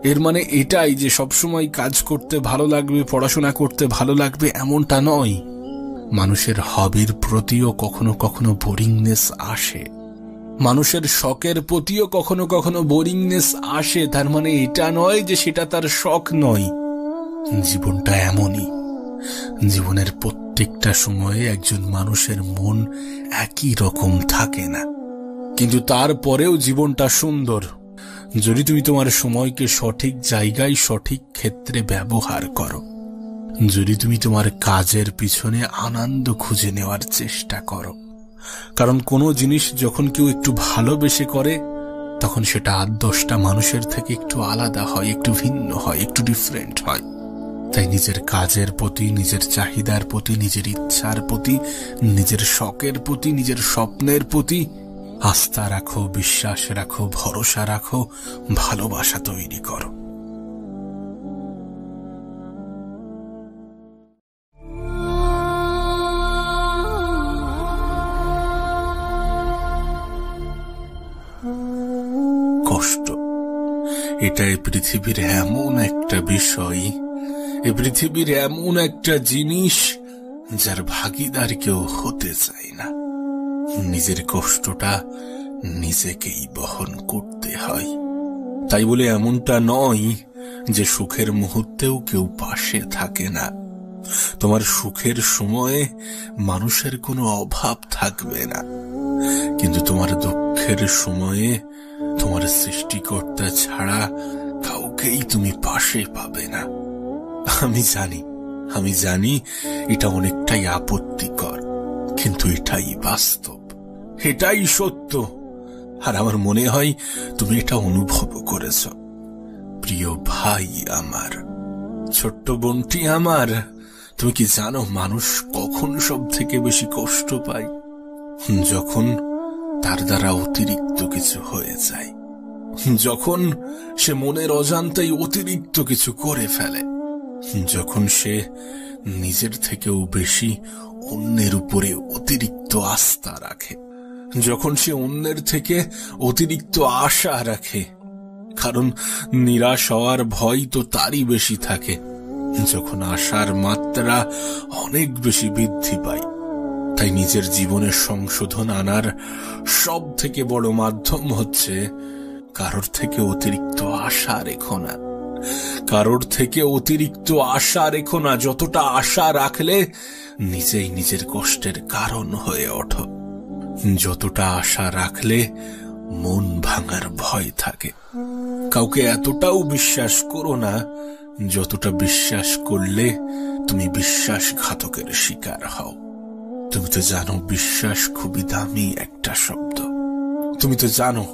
এর মানে এটাই যে সবসময় কাজ করতে ভালো লাগবে, পড়াশোনা করতে ভালো লাগবে এমনটা নয়। মানুষের হবির প্রতিও কখনো কখনো বোরিংনেস আসে, মানুষের শখের প্রতিও কখনো কখনো বোরিংনেস আসে। তার মানে এটা নয় যে সেটা তার শখ নয়। জীবনটা এমনই, জীবনের প্রত্যেকটা সময়ে একজন মানুষের মন একই রকম থাকে না, কিন্তু তারপরেও জীবনটা সুন্দর যদি তুমি তোমার সময়কে সঠিক জায়গায়, সঠিক ক্ষেত্রে ব্যবহার করো, যদি তুমি তোমার কাজের পিছনে আনন্দ খুঁজে নেওয়ার চেষ্টা করো। কারণ কোনো জিনিস যখন কেউ একটু ভালোবেসে করে তখন সেটা 8-10টা মানুষের থেকে একটু আলাদা হয়, একটু ভিন্ন হয়, একটু ডিফারেন্ট হয়। তাই নিজের কাজের প্রতি, নিজের চাহিদার প্রতি, নিজের ইচ্ছার প্রতি, নিজের শখের প্রতি, নিজের স্বপ্নের প্রতি আস্থা রাখো, বিশ্বাস রাখো, ভরসা রাখো, ভালোবাসা তৈরি করো। কষ্ট এটা এই পৃথিবীর এমন একটা বিষয়, এ পৃথিবীর এমন একটা জিনিস যার ভাগীদার কেউ হতে চায় না। নিজের কষ্টটা নিজেকেই বহন করতে হয়। তাই বলে এমনটা নয় যে সুখের মুহূর্তেও কেউ পাশে থাকে না। তোমার সুখের সময়ে মানুষের কোনো অভাব থাকবে না, কিন্তু তোমার দুঃখের সময়ে তোমার সৃষ্টিকর্তা ছাড়া কাউকেই তুমি পাশে পাবে না। আমি জানি এটা অনেকটাই আপত্তিকর, কিন্তু এটাই বাস্তব, এটাই সত্য। আর আমার মনে হয় তুমি এটা অনুভব করেছ। প্রিয় ভাই আমার, ছোট্ট বোনটি আমার, তুমি কি জানো মানুষ কখন সব থেকে বেশি কষ্ট পায়? যখন তার দ্বারা অতিরিক্ত কিছু হয়ে যায়, যখন সে মনের অজান্তেই অতিরিক্ত কিছু করে ফেলে, যখন সে নিজের থেকেও বেশি অন্যের উপরে অতিরিক্ত আস্থা রাখে, যখন সে অন্যের থেকে অতিরিক্ত আশা রাখে। কারণ নিরাশ হওয়ার ভয় তো তারই বেশি থাকে যখন আশার মাত্রা অনেক বেশি বৃদ্ধি পায়। তাই নিজের জীবনে সংশোধন আনার সব থেকে বড় মাধ্যম হচ্ছে কারোর থেকে অতিরিক্ত আশা রেখো না, কারোর থেকে অতিরিক্ত আশা রেখো না। যতটা আশা রাখলে নিজেই নিজের কষ্টের কারণ হয়ে ওঠো, যতটা আশা রাখলে মন ভাঙার ভয় থাকে। কাউকে এতটাও বিশ্বাস করো না যতটা বিশ্বাস করলে তুমি বিশ্বাসঘাতকের শিকার হও। তুমি তো জানো বিশ্বাস খুবই দামি একটা শব্দ। তুমি তো জানো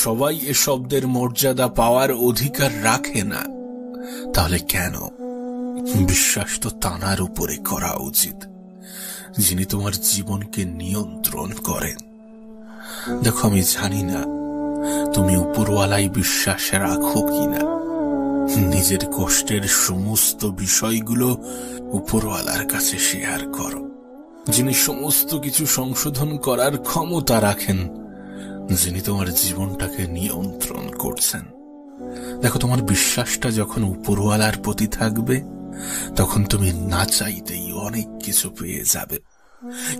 সবাই এ শব্দের মর্যাদা পাওয়ার অধিকার রাখে না। তাহলে কেন? বিশ্বাস তো তানার উপরে করা উচিত যিনি তোমার জীবনকে নিয়ন্ত্রণ করেন। দেখো, আমি জানি না তুমি উপরওয়ালায় বিশ্বাস রাখো কিনা। নিজের কষ্টের সমস্ত বিষয়গুলো উপরওয়ালার কাছে শেয়ার করো, যিনি সমস্ত কিছু সংশোধন করার ক্ষমতা রাখেন, যিনি তোমার জীবনটাকে নিয়ন্ত্রণ করছেন। দেখো, তোমার বিশ্বাসটা যখন উপরওয়ালার প্রতি থাকবে, তখন তুমি না চাইতেই অনেক কিছু পেয়ে যাবে।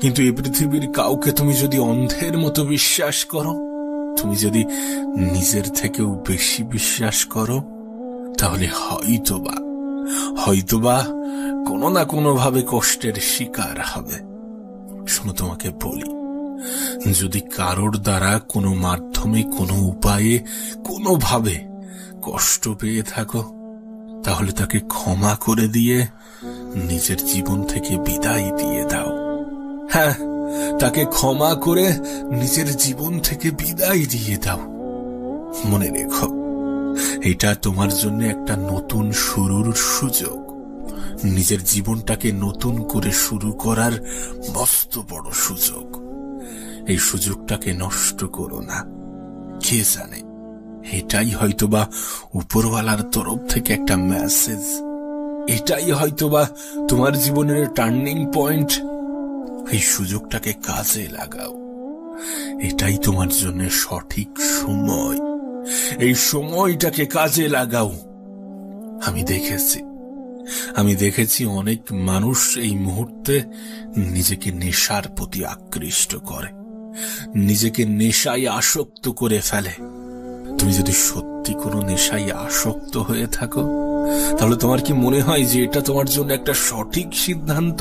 কিন্তু এই পৃথিবীর কাউকে তুমি যদি অন্ধের মতো বিশ্বাস করো, তুমি যদি নিজের থেকেও বেশি বিশ্বাস করো, তাহলে হয়তোবা কোনো না কোনো ভাবে কষ্টের শিকার হবে। শোনো, তোমাকে বলি, যদি কারোর দ্বারা কোনো মাধ্যমে, কোনো উপায়ে, কোনোভাবে কষ্ট পেয়ে থাকো, তাহলে তাকে ক্ষমা করে দিয়ে নিজের জীবন থেকে বিদায় দিয়ে দাও। হ্যাঁ, তাকে ক্ষমা করে নিজের জীবন থেকে বিদায় দিয়ে দাও। মনে রেখো, এটা তোমার জন্য একটা নতুন শুরুর সুযোগ, নিজের জীবনটাকে নতুন করে শুরু করার মস্ত বড় সুযোগ। এই সুযোগটাকে নষ্ট করো না। কে জানে, এটাই হয়তোবা উপরওয়ালার তরফ থেকে একটা মেসেজ, এটাই হয়তোবা তোমার জীবনের টার্নিং পয়েন্ট। এই সুযোগটাকে কাজে লাগাও। এটাই তোমার জন্য সঠিক সময়। এই সময়টাকে কাজে লাগাও। আমি দেখেছি অনেক মানুষ এই মুহূর্তে নিজেকে নেশার প্রতি আকৃষ্ট করে, নিজেকে নেশায় আসক্ত করে ফেলে। তুমি যদি সত্যি কোনো নেশায় আসক্ত হয়ে থাকো, তাহলে তোমার কি মনে হয় যে এটা তোমার জন্য একটা সঠিক সিদ্ধান্ত?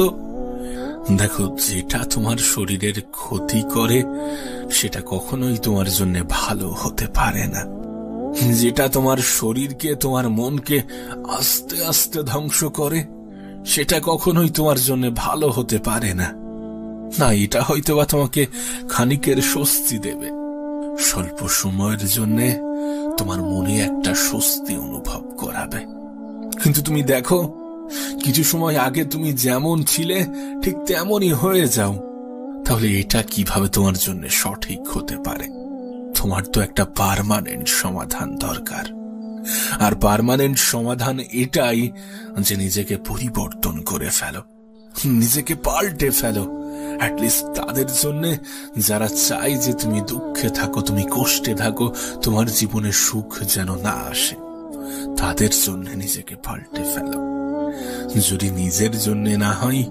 দেখো, যেটা তোমার শরীরের ক্ষতি করে সেটা কখনোই তোমার জন্য ভালো হতে পারে না। যেটা তোমার শরীরকে, তোমার মনকে আস্তে আস্তে ধ্বংস করে সেটা কখনোই তোমার জন্য ভালো হতে পারে না। না, এটা হয়তোবা তোমাকে খানিকের স্বস্তি দেবে, স্বল্প সময়ের জন্য তোমার মনে একটা স্বস্তি অনুভব করাবে। কিন্তু তুমি দেখো, কিছু সময় আগে তুমি যেমন ছিলে ঠিক তেমনই হয়ে যাও, তাহলে এটা কিভাবে তোমার জন্য সঠিক হতে পারে? তোমার তো একটা পার্মানেন্ট সমাধান দরকার। আর পার্মানেন্ট সমাধান এটাই যে নিজেকে পরিবর্তন করে ফেলো, নিজেকে পাল্টে ফেলো। অ্যাটলিস্ট তাদের জন্য যারা চায় যে তুমি দুঃখে থাকো, তুমি কষ্টে থাকো, তোমার জীবনে সুখ যেন না আসে, তাদের জন্য নিজেকে পাল্টে ফেলো। যদি নিজের জন্য না হয়,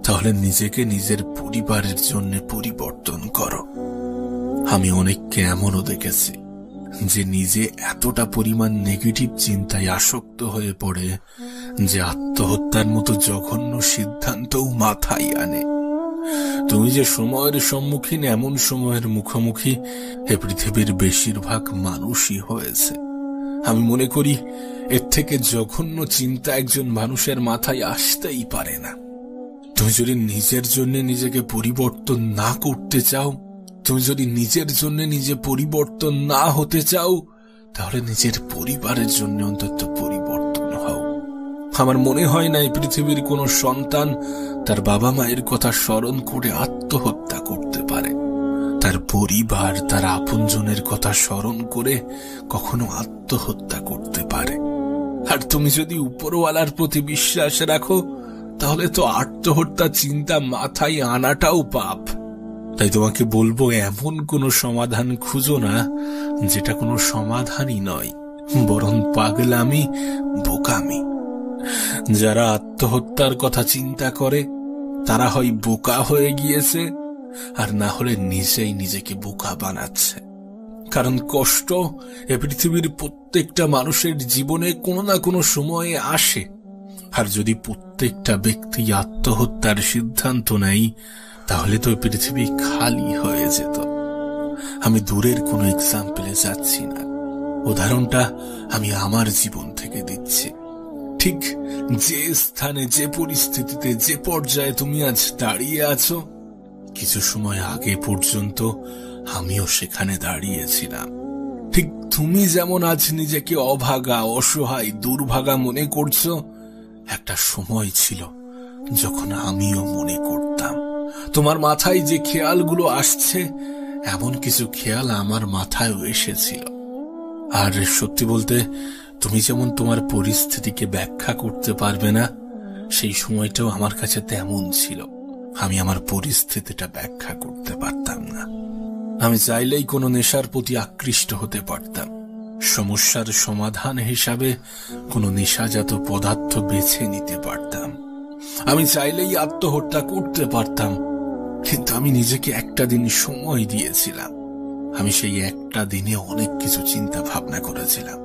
তাহলে নিজেকে নিজের পরিবারের জন্য পরিবর্তন করো। আমি অনেককে এমনও দেখেছি যে নিজে এতটা পরিমাণ নেগেটিভ চিন্তায় আসক্ত হয়ে পড়ে যে আত্মহত্যার মতো জঘন্য সিদ্ধান্তও মাথায় আনে। তুমি যে সময়ের সম্মুখীন, এমন সময়ের মুখোমুখি এ পৃথিবীর বেশিরভাগ মানুষই হয়েছে। আমি মনে করি এর থেকে জঘন্য চিন্তা একজন মানুষের মাথায় আসতেই পারে না। তুমি যদি নিজের জন্য নিজেকে পরিবর্তন না করতে চাও, তুমি যদি নিজের জন্য নিজে পরিবর্তন না হতে চাও, তাহলে নিজের পরিবারের জন্য অন্তত পরিবর্তন হও। আমার মনে হয় না এই পৃথিবীর কোনো সন্তান তার বাবা মায়ের কথা স্মরণ করে আত্মহত্যা করতে পারে। তার পরিবার, তার আপনজনের কথা স্মরণ করে কখনো আত্মহত্যা করতে পারে। আর তুমি যদি উপরওয়ালার প্রতি বিশ্বাস রাখো, তাহলে তো আত্মহত্যা চিন্তা মাথায় আনাটাও পাপ। তাই তোমাকে বলবো, এমন কোনো সমাধান খুঁজো না যেটা কোনো সমাধানই নয়, বরং পাগলামি, বোকামি। যারা আত্মহত্যার কথা চিন্তা করে তারা হয় বোকা হয়ে গিয়েছে, আর না হলে নিজেই নিজেকে বোকা বানাচ্ছে। কারণ কষ্ট এ পৃথিবীর প্রত্যেকটা মানুষের জীবনে কোনো না কোনো সময়ে আসে। আর যদি প্রত্যেকটা ব্যক্তি আত্মহত্যার সিদ্ধান্ত নেয়, তাহলে তো পৃথিবী খালি হয়ে যেত। আমি দূরের কোনো এক্সাম্পলে যাচ্ছি না, উদাহরণটা আমি আমার জীবন থেকে দিচ্ছি। ঠিক যে স্থানে, যে পরিস্থিতিতে, যে পর্যায়ে তুমি আজ দাঁড়িয়ে আছো, কিছু সময় আগে পর্যন্ত আমিও সেখানে দাঁড়িয়েছিলাম। ঠিক তুমি যেমন আজ নিজেকে অভাগা, অসহায়, দুর্ভাগা মনে করছো, একটা সময় ছিল যখন আমিও মনে করতাম। তোমার মাথায় যে খেয়ালগুলো আসছে, এমন কিছু খেয়াল আমার মাথায়ও এসেছিল। আর সত্যি বলতে, তুমি যেমন তোমার পরিস্থিতিকে ব্যাখ্যা করতে পারবে না, সেই সময়টাও আমার কাছে তেমন ছিল। আমি আমার পরিস্থিতিটা ব্যাখ্যা করতে পারতাম না। আমি চাইলেই কোনো নেশার প্রতি আকৃষ্ট হতে পারতাম। সমস্যার সমাধান হিসাবে কোনো নেশাজাত পদার্থ বেছে নিতে পারতাম। আমি চাইলেই আত্মহত্যা করতে পারতাম। কিন্তু আমি নিজেকে একটা দিন সময় দিয়েছিলাম। আমি সেই একটা দিনে অনেক কিছু চিন্তা ভাবনা করেছিলাম।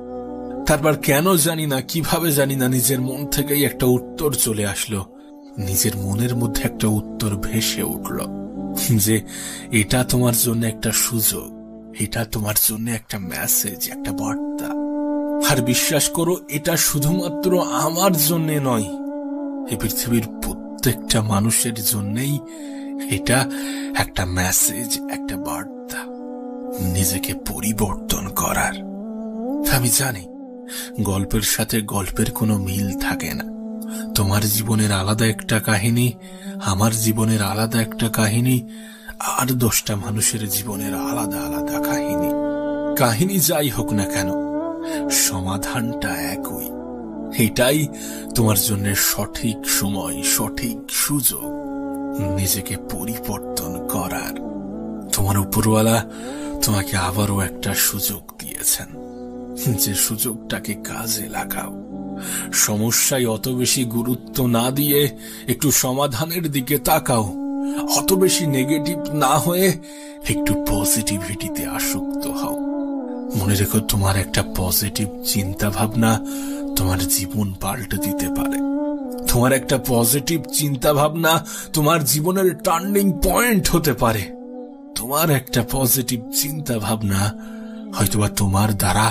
তারপর কেন জানি না, কিভাবে জানি না, নিজের মন থেকেই একটা উত্তর চলে আসলো। নিজের মনের মধ্যে একটা উত্তর ভেসে উঠল যে এটা তোমার জন্য একটা সুযোগ, এটা তোমার জন্য একটা মেসেজ, একটা বার্তা। আর বিশ্বাস করো, এটা শুধুমাত্র আমার জন্য নয়, এই পৃথিবীর প্রত্যেকটা মানুষের জন্যই এটা একটা মেসেজ, একটা বার্তা নিজেকে পরিবর্তন করার। আমি জানি গল্পের সাথে গল্পের কোনো মিল থাকে না। তোমার জীবনের আলাদা একটা কাহিনী, আমার জীবনের আলাদা একটা কাহিনী, আর 10টা মানুষের জীবনের আলাদা আলাদা কাহিনী। কাহিনী যাই হোক না কেন, সমাধানটা একই। এটাই তোমার জন্য সঠিক সময়, সঠিক সুযোগ নিজেকে পরিবর্তন করার। তোমার উপরওয়ালা তোমাকে আবারও একটা সুযোগ দিয়েছেন, যে সুযোগটাকে কাজে লাগাও। সমস্যায় অত বেশি গুরুত্ব না দিয়ে একটু সমাধানের দিকে তাকাও। অত বেশি নেগেটিভ না হয়ে একটু পজিটিভিটিতে আসক্ত হও। মনে রেখো, তোমার একটা পজিটিভ চিন্তা ভাবনা তোমার জীবন পাল্টে দিতে পারে। তোমার একটা পজিটিভ চিন্তা ভাবনা তোমার জীবনের টার্নিং পয়েন্ট হতে পারে। তোমার একটা পজিটিভ চিন্তা ভাবনা হয়তোবা তোমার দ্বারা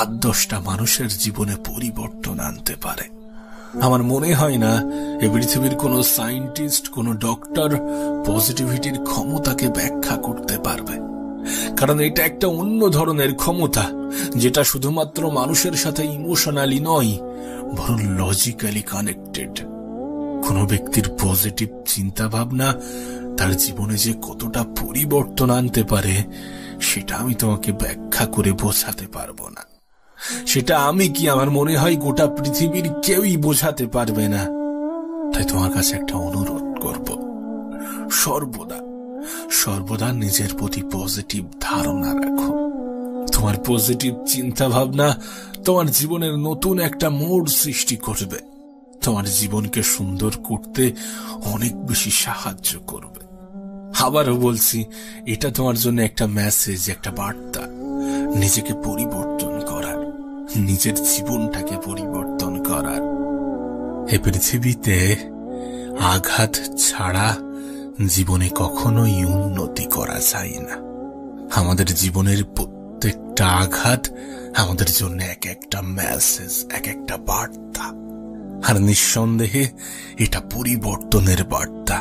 8-10টা মানুষের জীবনে পরিবর্তন আনতে পারে। আমার মনে হয় না এ পৃথিবীর কোনো সায়েন্টিস্ট, কোনো ডক্টর পজিটিভিটির ক্ষমতাকে ব্যাখ্যা করতে পারবে। কারণ এটা একটা অন্য ধরনের ক্ষমতা, যেটা শুধুমাত্র মানুষের সাথে ইমোশনালি নয়, বরং লজিক্যালি কানেক্টেড। কোনো ব্যক্তির পজিটিভ চিন্তা ভাবনা তার জীবনে যে কতটা পরিবর্তন আনতে পারে, সেটা আমি তোমাকে ব্যাখ্যা করে বোঝাতে পারবো না। সেটা আমি কি, আমার মনে হয় গোটা পৃথিবীর কেউই বোঝাতে পারবে না। তাই তোমার কাছে একটা অনুরোধ করব, সর্বদা নিজের প্রতি পজিটিভ ধারণা রাখো। তোমার পজিটিভ চিন্তা ভাবনা তোমার জীবনের নতুন একটা মোড় সৃষ্টি করবে, তোমার জীবনকে সুন্দর করতে অনেক বেশি সাহায্য করবে। আবারও বলছি, এটা তোমার জন্য একটা মেসেজ, একটা বার্তা নিজেকে পরিবর্তন করার, নিজের জীবনটাকে পরিবর্তন করার। এ পৃথিবীতে আঘাত ছাড়া জীবনে কখনোই উন্নতি করা যায় না। আমাদের জীবনের প্রত্যেকটা আঘাত আমাদের জন্য এক একটা মেসেজ, এক একটা বার্তা। আর নিঃসন্দেহে এটা পরিবর্তনের বার্তা,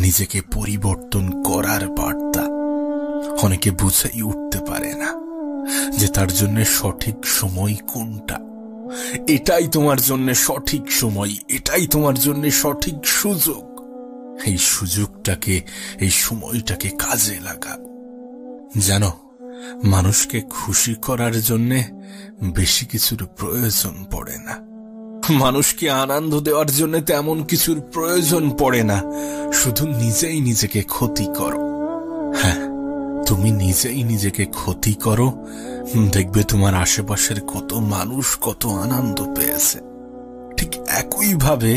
নিজেকে পরিবর্তন করার বার্তা। অনেকে বুঝেই উঠতে পারে না যে তার জন্য সঠিক সময় কোনটা। এটাই তোমার জন্য সঠিক সময়, এটাই তোমার জন্য সঠিক সুযোগ। এই সুযোগটাকে, এই সময়টাকে কাজে লাগাও। জানো, মানুষকে খুশি করার জন্য বেশি কিছুর প্রয়োজন পড়ে না। মানুষকে আনন্দ দেওয়ার জন্য তেমন কিছুর প্রয়োজন পড়ে না। শুধু নিজেই নিজেকে ক্ষতি করো। হ্যাঁ, তুমি নিজেই নিজেকে ক্ষতি করো, দেখবে তোমার আশেপাশের কত মানুষ কত আনন্দ পেয়েছে। ঠিক একইভাবে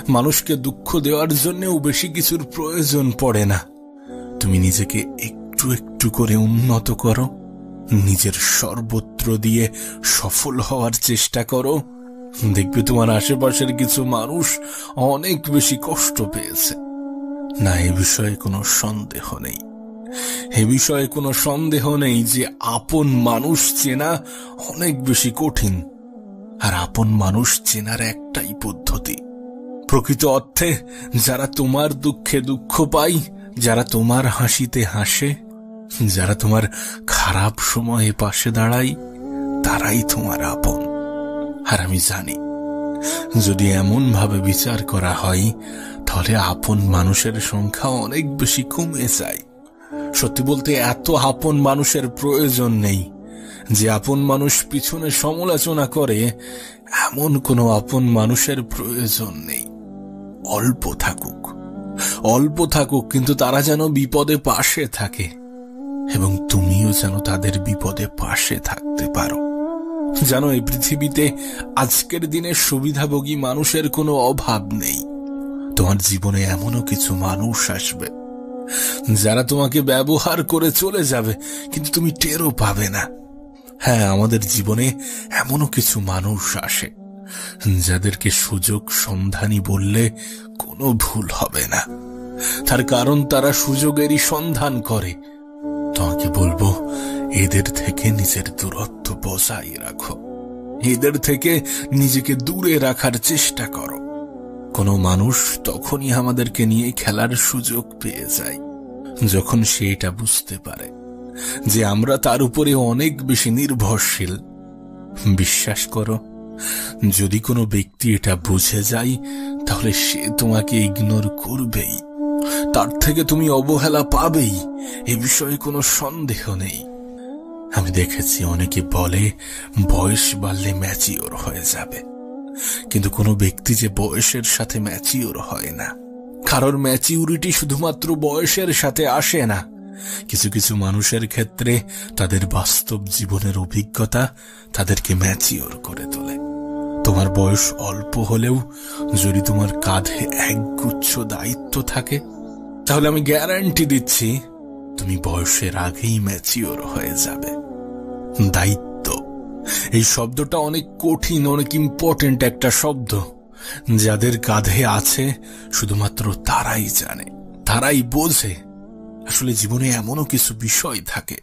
মানুষকে দুঃখ দেওয়ার জন্যও বেশি কিছুর প্রয়োজন পড়ে না। তুমি নিজেকে একটু একটু করে উন্নত করো, নিজের সর্বত্র দিয়ে সফল হওয়ার চেষ্টা করো, দেখবে তোমার আশেপাশের কিছু মানুষ অনেক বেশি কষ্ট পেয়েছে। না, এ বিষয়ে কোনো সন্দেহ নেই। এ বিষয়ে কোনো সন্দেহ নেই যে আপন মানুষ চেনা অনেক বেশি কঠিন। আর আপন মানুষ চেনার একটাই পদ্ধতি। প্রকৃত অর্থে যারা তোমার দুঃখে দুঃখ পায়, যারা তোমার হাসিতে হাসে, যারা তোমার খারাপ সময়ে পাশে দাঁড়ায়, তারাই তোমার আপন। আর আমি জানি, যদি এমন ভাবে বিচার করা হয়, তাহলে আপন মানুষের সংখ্যা অনেক বেশি কমে যায়। সত্যি বলতে এত আপন মানুষের প্রয়োজন নেই। যে আপন মানুষ পিছনে সমালোচনা করে এমন কোনো আপন মানুষের প্রয়োজন নেই। অল্প থাকুক, কিন্তু তারা যেন বিপদে পাশে থাকে, এবং তুমিও যেন তাদের বিপদে পাশে থাকতে পারো। জানো, এই পৃথিবীতে আজকের দিনে সুবিধাভোগী মানুষের কোনো অভাব নেই। তোমার জীবনে এমনও কিছু মানুষ আসবে যারা তোমাকে ব্যবহার করে চলে যাবে, কিন্তু তুমি টেরও পাবে না। হ্যাঁ, আমাদের জীবনে এমনও কিছু মানুষ আসে যাদেরকে সুযোগ সন্ধানী বললে কোনো ভুল হবে না। তার কারণ তারা সুযোগেরই সন্ধান করে। তোমাকে বলবো, এদের থেকে নিজের দূরত্ব বজায় রাখো, এদের থেকে নিজেকে দূরে রাখার চেষ্টা করো। কোনো মানুষ তখনই আমাদেরকে নিয়ে খেলার সুযোগ পেয়ে যায় যখন সে এটা বুঝতে পারে যে আমরা তার উপরে অনেক বেশি নির্ভরশীল। বিশ্বাস করো, যদি কোনো ব্যক্তি এটা বুঝে যায় তাহলে সে তোমাকে ইগনোর করবেই, তার থেকে তুমি অবহেলা পাবেই, এ বিষয়ে কোনো সন্দেহ নেই। আমি দেখেছি অনেকে বলে বয়স বাড়লে ম্যাচিওর হয়ে যাবে, কিন্তু কোনো ব্যক্তি যে বয়সের সাথে ম্যাচিওর হয় না। কারোর ম্যাচিউরিটি শুধুমাত্র বয়সের সাথে আসে না। কিছু কিছু মানুষের ক্ষেত্রে তাদের বাস্তব জীবনের অভিজ্ঞতা তাদেরকে ম্যাচিওর করে তোলে। তোমার বয়স অল্প হলেও যদি তোমার কাঁধে একগুচ্ছ দায়িত্ব থাকে, তাহলে আমি গ্যারান্টি দিচ্ছি তুমি বয়সের আগেই ম্যাচিওর হয়ে যাবে। দায়িত্ব, এই শব্দটা অনেক কঠিন, অনেক ইম্পর্টেন্ট একটা শব্দ। যাদের কাঁধে আছে শুধুমাত্র তারাই জানে, তারাই বোঝে। আসলে জীবনে এমনও কিছু বিষয় থাকে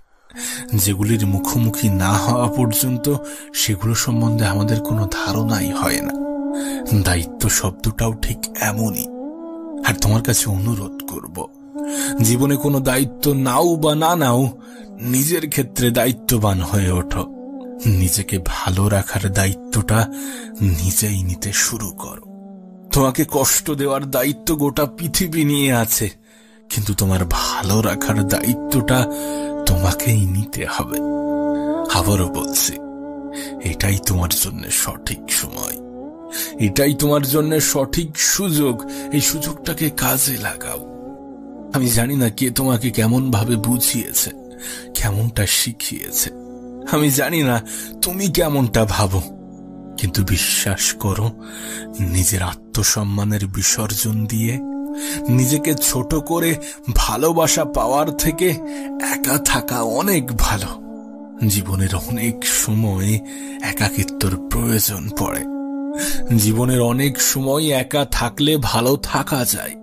যেগুলির মুখোমুখি না হওয়া পর্যন্ত সেগুলো সম্বন্ধে আমাদের কোনো ধারণাই হয় না। দায়িত্ব শব্দটাও ঠিক এমনই। আর তোমার কাছে অনুরোধ করব, জীবনে কোনো দায়িত্ব নাও বা না নাও, নিজের ক্ষেত্রে দায়িত্ববান হয়ে ওঠো। নিজেকে ভালো রাখার দায়িত্বটা নিজেই নিতে শুরু করো। তোমাকে কষ্ট দেওয়ার দায়িত্ব গোটা পৃথিবী নিয়ে আছে, কিন্তু তোমার ভালো রাখার দায়িত্বটা তোমাকেই নিতে হবে। আবারও বলছি, এটাই তোমার জন্য সঠিক সময়, এটাই তোমার জন্য সঠিক সুযোগ। এই সুযোগটাকে কাজে লাগাও। আমি জানি না কে তোমাকে কেমন ভাবে বুঝিয়েছে, কেমনটা শিখিয়েছে। আমি জানি না তুমি কেমনটা ভাবো, কিন্তু বিশ্বাস করো, নিজের আত্মসম্মানের বিসর্জন দিয়ে নিজেকে ছোট করে ভালোবাসা পাওয়ার থেকে একা থাকা অনেক ভালো। জীবনের অনেক সময় একাকিত্বর প্রয়োজন পড়ে। জীবনের অনেক সময় একা থাকলে ভালো থাকা যায়।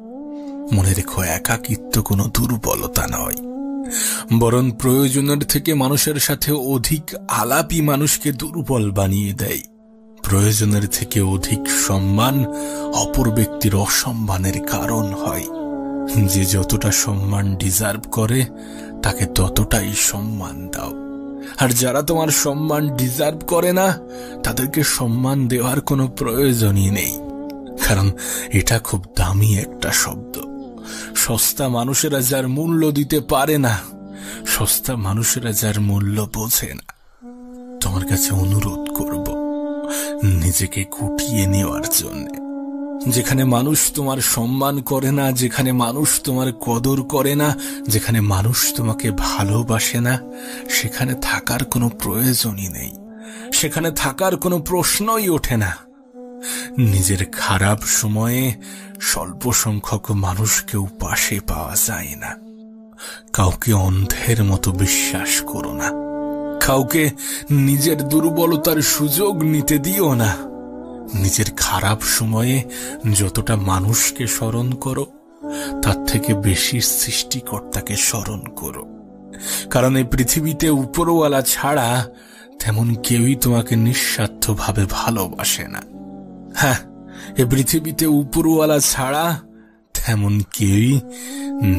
মনে রেখো, একাকিত্ব কোনো দুর্বলতা নয়, বরং প্রয়োজনের থেকে মানুষের সাথে অধিক আলাপই মানুষকে দুর্বল বানিয়ে দেয়। প্রয়োজনের থেকে অধিক সম্মান অপর ব্যক্তির অসম্মানের কারণ হয়। যে যতটা সম্মান ডিজার্ভ করে তাকে ততটাই সম্মান দাও, আর যারা তোমার সম্মান ডিজার্ভ করে না তাদেরকে সম্মান দেওয়ার কোনো প্রয়োজনই নেই। কারণ এটা খুব দামি একটা শব্দ। সস্তা মানুষেরা যার মূল্য দিতে পারে না, সস্তা মানুষেরা যার মূল্য বোঝে না। তোমার কাছে অনুরোধ করব, নিজেকে গুটিয়ে নেওয়ার জন্য। যেখানে মানুষ তোমার সম্মান করে না, যেখানে মানুষ তোমার কদর করে না, যেখানে মানুষ তোমাকে ভালোবাসে না, সেখানে থাকার কোনো প্রয়োজনই নেই, সেখানে থাকার কোনো প্রশ্নই ওঠে না। নিজের খারাপ সময়ে স্বল্প সংখ্যক মানুষকেও পাশে পাওয়া যায় না। কাউকে অন্ধের মতো বিশ্বাস করো না, কাউকে নিজের দুর্বলতার সুযোগ নিতে দিও না। নিজের খারাপ সময়ে যতটা মানুষকে স্মরণ করো, তার থেকে বেশি সৃষ্টিকর্তাকে স্মরণ করো। কারণ এই পৃথিবীতে উপরওয়ালা ছাড়া তেমন কেউই তোমাকে নিঃস্বার্থভাবে ভালোবাসে না। হ্যাঁ, এ পৃথিবীতে উপরওয়ালা ছাড়া তেমন কেউই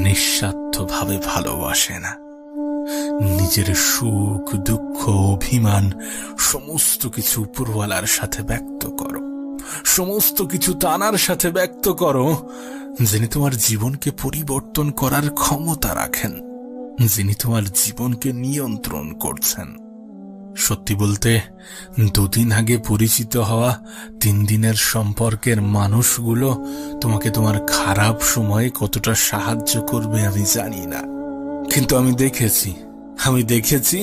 নিঃস্বার্থভাবে ভালোবাসে না। নিজের সুখ, দুঃখ, অভিমান সমস্ত কিছু উপরওয়ালার সাথে ব্যক্ত করো, সমস্ত কিছু তানার সাথে ব্যক্ত করো, যিনি তোমার জীবনকে পরিবর্তন করার ক্ষমতা রাখেন। যিনি তোমার জীবনকে নিয়ন্ত্রণ করছেন। সত্যি বলতে, 2 দিন আগে পরিচিত হওয়া 3 দিনের সম্পর্কের মানুষগুলো তোমাকে তোমার খারাপ সময়ে কতটা সাহায্য করবে আমি জানি না, কিন্তু আমি দেখেছি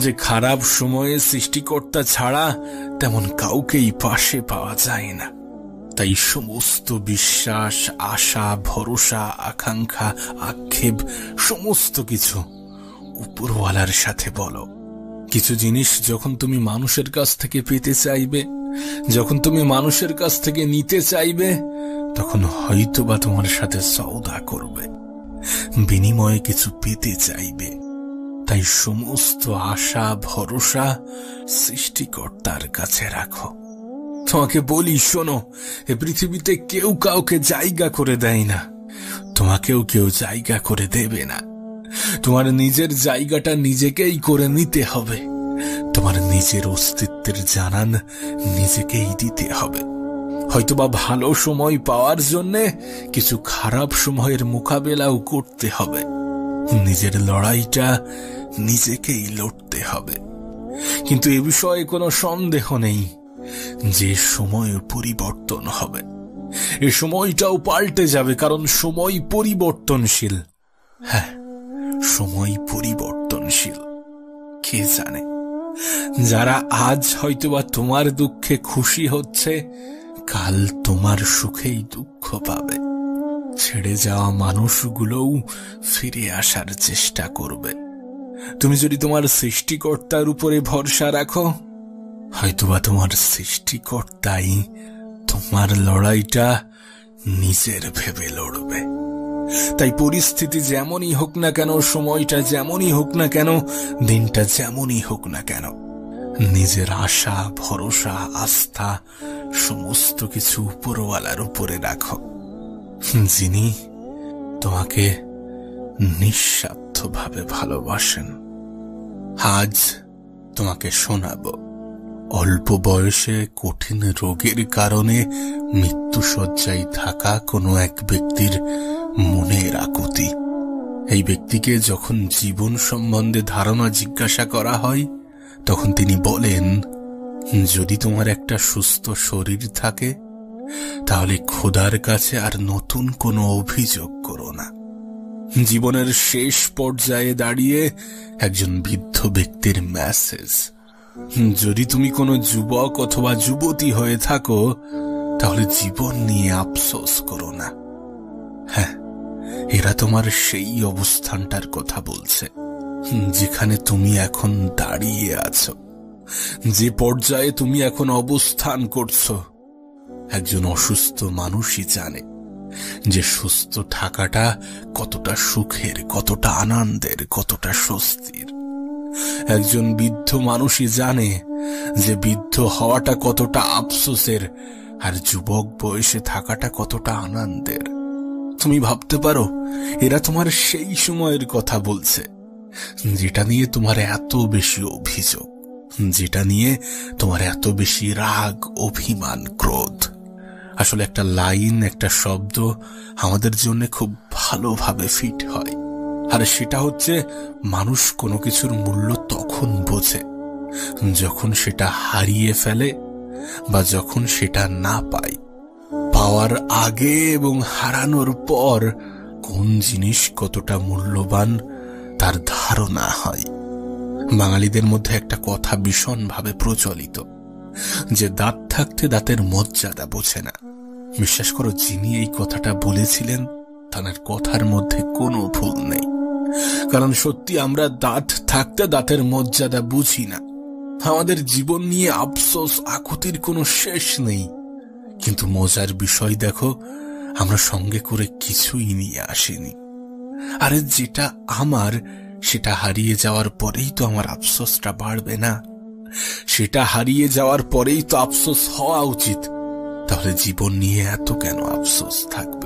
যে খারাপ সময়ে সৃষ্টিকর্তা ছাড়া তেমন কাউকেই পাশে পাওয়া যায় না। তাই সমস্ত বিশ্বাস, আশা, ভরসা, আকাঙ্ক্ষা, আক্ষেপ সমস্ত কিছু উপরওয়ালার সাথে বলো। কিছু জিনিস যখন তুমি মানুষের কাছ থেকে পেতে চাইবে, যখন তুমি মানুষের কাছ থেকে নিতে চাইবে, তখন হয়তোবা তোমার সাথে সওদা করবে, বিনিময়ে কিছু পেতে চাইবে। তাই সমস্ত আশা ভরসা সৃষ্টিকর্তার কাছে রাখো। তোমাকে বলি, শোনো, এ পৃথিবীতে কেউ কাউকে জায়গা করে দেয় না, তোমাকেও কেউ জায়গা করে দেবে না। তোমার নিজের জায়গাটা নিজেকেই করে নিতে হবে। তোমার নিজের অস্তিত্বের জানান নিজেকেই দিতে হবে। হয়তোবা ভালো সময় পাওয়ার জন্যে কিছু খারাপ সময়ের মোকাবেলাও করতে হবে। নিজের লড়াইটা নিজেকেই লড়তে হবে। কিন্তু এ বিষয়ে কোনো সন্দেহ নেই যে সময় পরিবর্তন হবে। এ সময়টাও পাল্টে যাবে, কারণ সময় পরিবর্তনশীল। হ্যাঁ, সময় পরিবর্তনশীল। কে জানে, যারা আজ হয়তোবা তোমার দুঃখে খুশি হচ্ছে, কাল তোমার সুখেই দুঃখ পাবে। ছেড়ে যাওয়া মানুষগুলোও ফিরে আসার চেষ্টা করবে। তুমি যদি তোমার সৃষ্টিকর্তার উপরে ভরসা রাখো, হয়তোবা তোমার সৃষ্টিকর্তাই তোমার লড়াইটা নিজের ভেবে লড়বে। তাই পরিস্থিতি যেমনই হোক না কেন, সময়টা যেমনই হোক না কেন, দিনটা যেমনই হোক না কেন, নিজের আশা ভরসা আস্থা সমস্ত কিছু উপরওয়ালার উপরে রাখো, যিনি তোমাকে নিঃস্বার্থভাবে ভালোবাসেন। আজ তোমাকে শোনাবো অল্প বয়সে কঠিন রোগের কারণে মৃত্যুশয্যায় থাকা কোনো এক ব্যক্তির মনের আকুতি। এই ব্যক্তিকে যখন জীবন সম্বন্ধে ধারণা জিজ্ঞাসা করা হয়, তখন তিনি বলেন, যদি তোমার একটা সুস্থ শরীর থাকে, তাহলে খোদার কাছে আর নতুন কোনো অভিযোগ করো না। জীবনের শেষ পর্যায়ে দাঁড়িয়ে একজন বৃদ্ধ ব্যক্তির মেসেজ, যদি তুমি কোনো যুবক অথবা যুবতী হয়ে থাকো, তাহলে জীবন নিয়ে আফসোস করো না। হ্যাঁ, এরা তোমার সেই অবস্থানটার কথা বলছে যেখানে তুমি এখন দাঁড়িয়ে আছো, যে পর্যায়ে তুমি এখন অবস্থান করছো। একজন অসুস্থ মানুষই জানে যে সুস্থ থাকাটা কতটা সুখের, কতটা আনন্দের, কতটা স্বস্তির। একজন বৃদ্ধ মানুষই জানে যে বৃদ্ধ হওয়াটা কতটা আফসোসের, আর যুবক বয়সে থাকাটা কতটা আনন্দের। তুমি ভাবতে পারো, এরা তোমার সেই সময়ের কথা বলছে যেটা নিয়ে তোমার এত বেশি অভিযোগ, যেটা নিয়ে তোমার এত বেশি রাগ, অভিমান, ক্রোধ। আসলে একটা লাইন, একটা শব্দ আমাদের জন্য খুব ভালোভাবে ফিট হয়, আর সেটা হচ্ছে, মানুষ কোনো কিছুর মূল্য তখন বোঝে যখন সেটা হারিয়ে ফেলে বা যখন সেটা না পায়। পাওয়ার আগে এবং হারানোর পর কোন জিনিস কতটা মূল্যবান তার ধারণা হয়। বাঙালিদের মধ্যে একটা কথা ভীষণভাবে প্রচলিত, যে দাঁত থাকতে দাঁতের মর্যাদা বোঝে না। বিশ্বাস করো, যিনি এই কথাটা বলেছিলেন তার কথার মধ্যে কোনো ভুল নেই। কারণ সত্যি আমরা দাঁত থাকতে দাঁতের মর্যাদা বুঝি না। আমাদের জীবন নিয়ে আফসোস আকুতির কোনো শেষ নেই। কিন্তু মজার বিষয় দেখো, আমরা সঙ্গে করে কিছুই নিয়ে আসিনি। আরে যেটা আমার, সেটা হারিয়ে যাওয়ার পরেই তো আমার আফসোসটা বাড়বে না? সেটা হারিয়ে যাওয়ার পরেই তো আফসোস হওয়া উচিত। তাহলে জীবন নিয়ে এত কেন আফসোস থাকবে?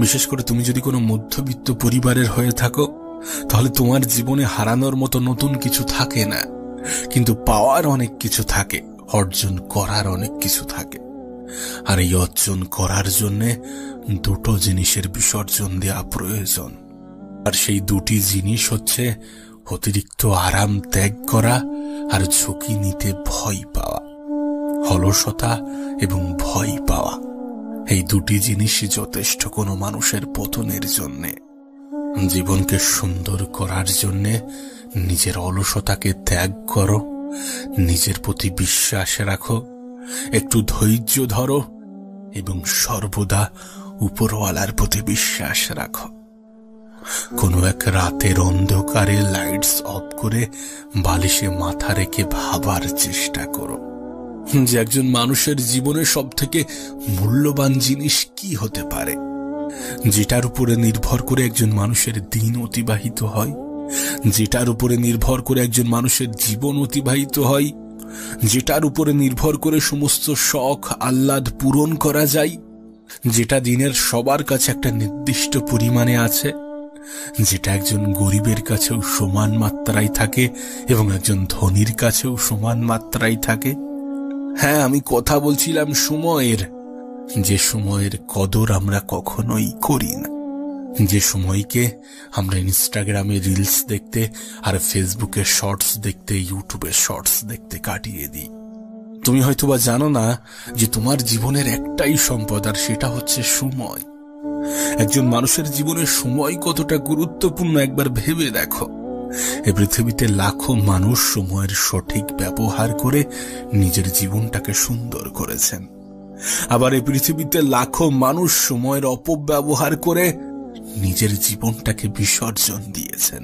বিশেষ করে তুমি যদি কোনো মধ্যবিত্ত পরিবারের হয়ে থাকো, তাহলে তোমার জীবনে হারানোর মতো নতুন কিছু থাকে না, কিন্তু পাওয়ার অনেক কিছু থাকে, অর্জন করার অনেক কিছু থাকে। আর এই অর্জন করার জন্যে দুটো জিনিসের বিসর্জন দেওয়া প্রয়োজন। আর সেই দুটি জিনিস হচ্ছে অতিরিক্ত আরাম ত্যাগ করা আর ঝুঁকি নিতে ভয় পাওয়া, অলসতা এবং ভয় পাওয়া। এই দুটি জিনিসই যথেষ্ট কোনো মানুষের পতনের জন্যে। জীবনকে সুন্দর করার জন্যে নিজের অলসতাকে ত্যাগ করো, নিজের প্রতি বিশ্বাস রাখো, একটু ধৈর্য ধরো এবং সর্বদা উপরওয়ালার প্রতি বিশ্বাস রাখো। কোনো এক রাতের অন্ধকারে লাইটস অফ করে বালিশে মাথা রেখে ভাবার চেষ্টা করো যে একজন মানুষের জীবনে সব থেকে মূল্যবান জিনিস কি হতে পারে, যেটার উপরে নির্ভর করে একজন মানুষের দিন অতিবাহিত হয়, যেটার উপরে নির্ভর করে একজন মানুষের জীবন অতিবাহিত হয়, যেটার উপরে নির্ভর করে সমস্ত শখ আহ্লাদ পূরণ করা যায়, যেটা দিনের সবার কাছে একটা নির্দিষ্ট পরিমাণে আছে, যেটা একজন গরিবের কাছেও সমান মাত্রায় থাকে এবং একজন ধনীর কাছেও সমান মাত্রায় থাকে। হ্যাঁ, আমি কথা বলছিলাম সময়ের, যে সময়ের কদর আমরা কখনোই করি না, যে সময়কে আমরা ইনস্টাগ্রামে রিলস দেখতে আর ফেসবুকে শর্টস দেখতে, ইউটিউবে শর্টস দেখতে কাটিয়ে দিই। তুমি হয়তোবা জানো না যে তোমার জীবনের একটাই সম্পদ, আর সেটা হচ্ছে সময়। একজন মানুষের জীবনে সময় কতটা গুরুত্বপূর্ণ একবার ভেবে দেখো। এই পৃথিবীতে লাখো মানুষ সময়ের সঠিক ব্যবহার করে নিজের জীবনটাকে সুন্দর করেছেন, আবার এই পৃথিবীতে লাখো মানুষ সময়ের অপব্যবহার করে নিজের জীবনটাকে বিসর্জন দিয়েছেন।